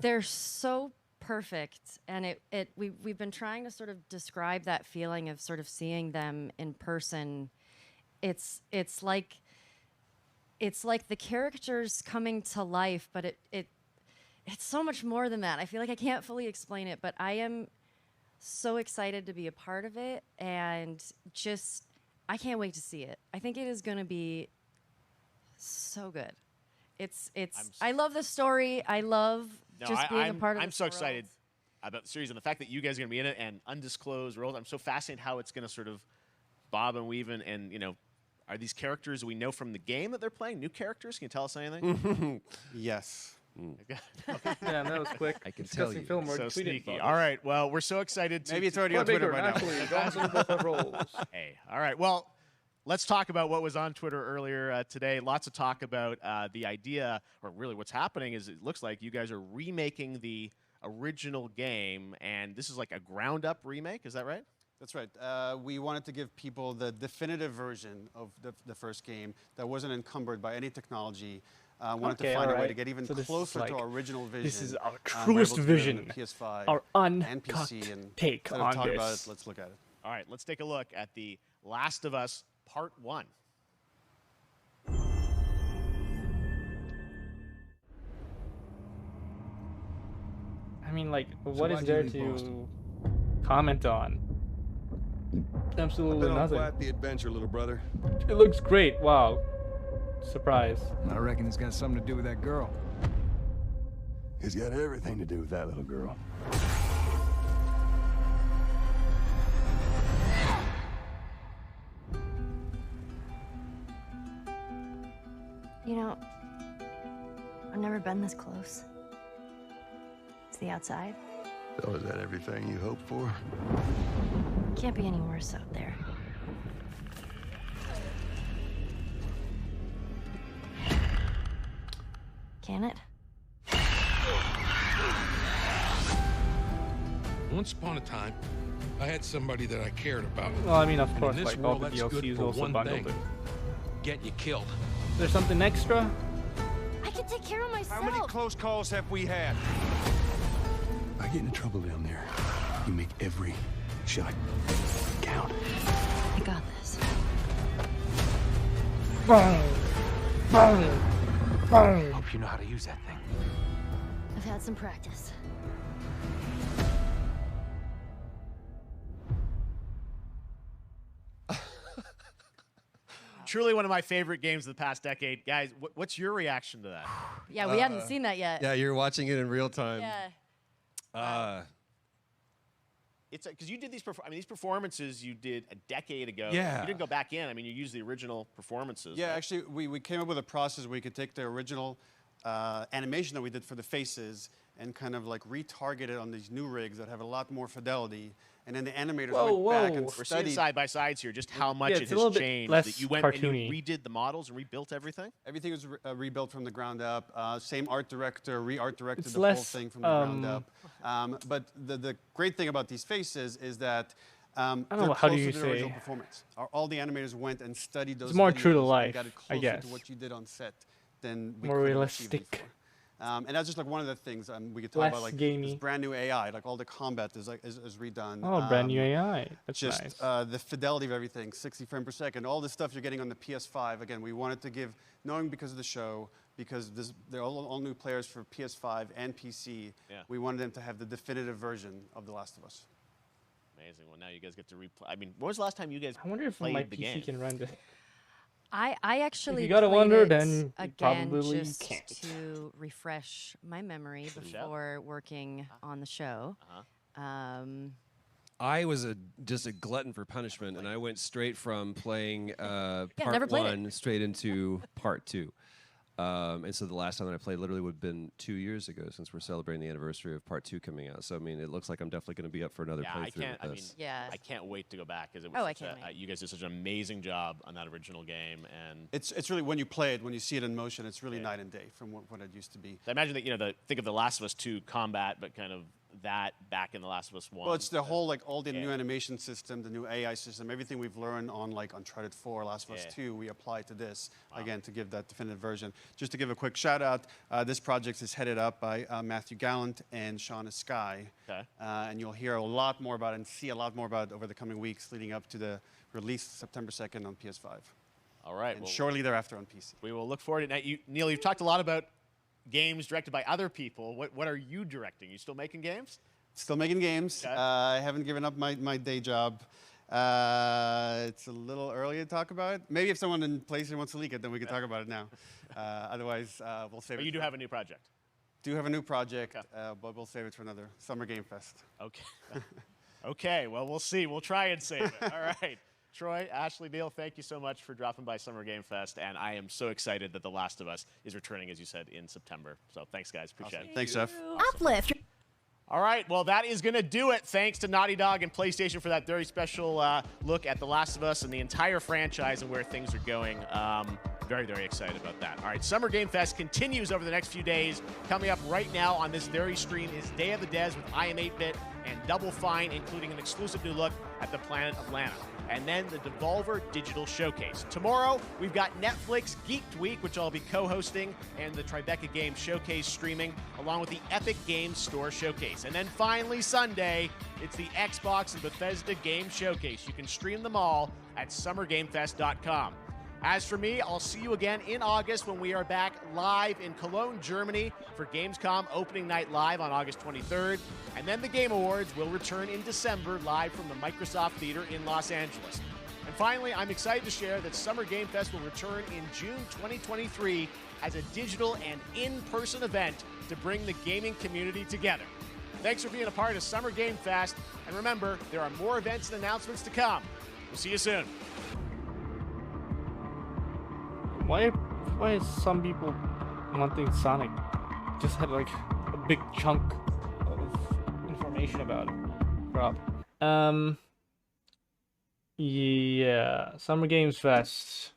they're so perfect, and we've been trying to sort of describe that feeling of sort of seeing them in person. It's like the characters coming to life, but it's so much more than that. I feel like I can't fully explain it, but I am so excited to be a part of it, and I can't wait to see it. I think it is going to be so good. I love the story. I love being a part of. I'm so excited about the series and the fact that you guys are going to be in it and undisclosed roles. I'm so fascinated how it's going to sort of bob and weave and are these characters we know from the game that they're playing new characters? Can you tell us anything? Yes. Yeah, that was quick. I can tell you. So sneaky. All right. Well, we're so excited. Maybe it's already on Twitter by now. Hey. All right. Well, let's talk about what was on Twitter earlier today. Lots of talk about the idea, or really what's happening is it looks like you guys are remaking the original game, and this is like a ground-up remake. Is that right? That's right. We wanted to give people the definitive version of the first game that wasn't encumbered by any technology. Wanted to find a way to get even closer to our original vision. This is our truest vision, PS5 our and uncut PC, and take on talk this. about it, let's look at it. All right, let's take a look at The Last of Us Part 1. I mean, what is there to comment on? Absolutely nothing. Quite the adventure, little brother. It looks great. Wow. Surprise. I reckon it's got something to do with that girl. It's got everything to do with that little girl. I've never been this close. It's the outside. So is that everything you hoped for? Can't be any worse out there. Can it? Once upon a time, I had somebody that I cared about. Well, I mean, of course, and in this all world, the that's good DLCs for also one bundled thing. it. Get you killed. Is there something extra? I can take care of myself. How many close calls have we had? I get into trouble down there, you make every shot count. I got this. Hope you know how to use that thing. I've had some practice. Truly one of my favorite games of the past decade. Guys, what's your reaction to that? Yeah, we hadn't seen that yet. Yeah, you're watching it in real time. Yeah. It's because you did these. These performances you did a decade ago. Yeah. You didn't go back in. I mean, you used the original performances. Yeah, right? actually, we came up with a process where we could take the original animation that we did for the faces and kind of like retarget it on these new rigs that have a lot more fidelity. And then the animators went back and We're studied. seeing side by sides here, just how much Yeah, it it's a little has bit changed. less That you went cartoony. and you redid the models and rebuilt everything. Everything was rebuilt from the ground up. Same art director, re-art directed It's the whole less, thing from the ground up. But the great thing about these faces is that I don't they're know, how do closer you to the original say? performance. All the animators went and studied those. It's more true to videos and life, got it I closer guess. to what you did on set than we More could have achieved realistic. before. And that's just like one of the things we could talk Less about, like gamey. this brand new AI, like all the combat is redone. Oh, brand new AI. That's just nice. the fidelity of everything, 60 frames per second, all the stuff you're getting on the PS5. Again, we wanted to give, knowing because of the show, because they're all new players for PS5 and PC. Yeah. We wanted them to have the definitive version of The Last of Us. Amazing. Well, now you guys get to replay. I mean, when was the last time you guys I wonder if played my the PC game? can run this. I actually you gotta played wonder, it then you again probably just can't. to refresh my memory For the show? before working on the show. I was just a glutton for punishment, and I went straight from playing never part played it. 1 straight into part 2. And so the last time that I played literally would have been 2 years ago, since we're celebrating the anniversary of part 2 coming out. So I mean, it looks like I'm definitely going to be up for another Yeah, playthrough I can't. with I this. mean, I can't wait to go back because it Oh, was. I such can't wait. you guys did such an amazing job on that original game, and It's really, when you play it, when you see it in motion, it's really night and day from what it used to be. I imagine that think of the Last of Us 2 combat, but kind of that back in the Last of Us 1. Well, it's the whole, like, all the new animation system, the new AI system, everything we've learned on, like, Uncharted 4, Last of Us 2, we apply to this, again, to give that definitive version. Just to give a quick shout out, this project is headed up by Matthew Gallant and Shauna Skye. Okay. And you'll hear a lot more about it and see a lot more about it over the coming weeks leading up to the release September 2nd on PS5. All right. And well, shortly thereafter on PC. we will look forward to it. Neil, you've talked a lot about games directed by other people. What are you directing? You still making games? Still making games. Okay. I haven't given up my day job. It's a little early to talk about it. Maybe if someone in PlayStation wants to leak it, then we can talk about it now. Otherwise, we'll save it. But you do have a new project. Do have a new project, but we'll save it for another Summer Game Fest. Okay. Okay. Well, we'll see. We'll try and save it. All right. Troy, Ashley, Neil, thank you so much for dropping by Summer Game Fest, and I am so excited that The Last of Us is returning, as you said, in September. So thanks, guys. Appreciate it. Thanks, Jeff. Uplift. All right, well, that is going to do it. Thanks to Naughty Dog and PlayStation for that very special look at The Last of Us and the entire franchise and where things are going. Very, very excited about that. All right, Summer Game Fest continues over the next few days. Coming up right now on this very stream is Day of the Des with I Am 8-Bit and Double Fine, including an exclusive new look at the planet Atlanta. And then the Devolver Digital Showcase. Tomorrow, we've got Netflix Geeked Week, which I'll be co-hosting, and the Tribeca Games Showcase streaming, along with the Epic Games Store Showcase. And then finally, Sunday, it's the Xbox and Bethesda Game Showcase. You can stream them all at summergamefest.com. As for me, I'll see you again in August when we are back live in Cologne, Germany for Gamescom Opening Night Live on August 23rd. And then the Game Awards will return in December live from the Microsoft Theater in Los Angeles. And finally, I'm excited to share that Summer Game Fest will return in June 2023 as a digital and in-person event to bring the gaming community together. Thanks for being a part of Summer Game Fest. And remember, there are more events and announcements to come. We'll see you soon. Why is some people wanting Sonic? Just had like a big chunk of information about it. Rob. Yeah, Summer Games Fest.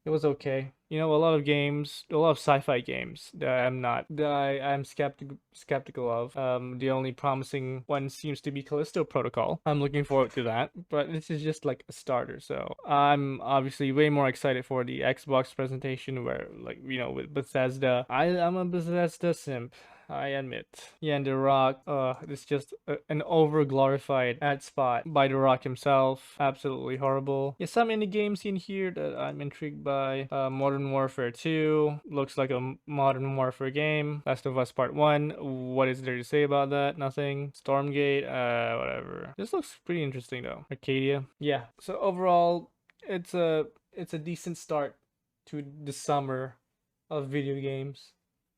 It was okay. You know, a lot of sci-fi games that I'm skeptical of. The only promising one seems to be Callisto Protocol. I'm looking forward to that, but this is just like a starter. So I'm obviously way more excited for the Xbox presentation where, like, you know, with Bethesda. I'm a Bethesda simp. I admit. Yeah, and The Rock, it's just an over-glorified ad spot by The Rock himself. Absolutely horrible. Yeah, some indie games in here that I'm intrigued by. Modern Warfare 2 looks like a Modern Warfare game. Last of Us Part 1, what is there to say about that? Nothing. Stormgate, whatever. This looks pretty interesting though. Arcadia. Yeah, so overall, it's a decent start to the summer of video games.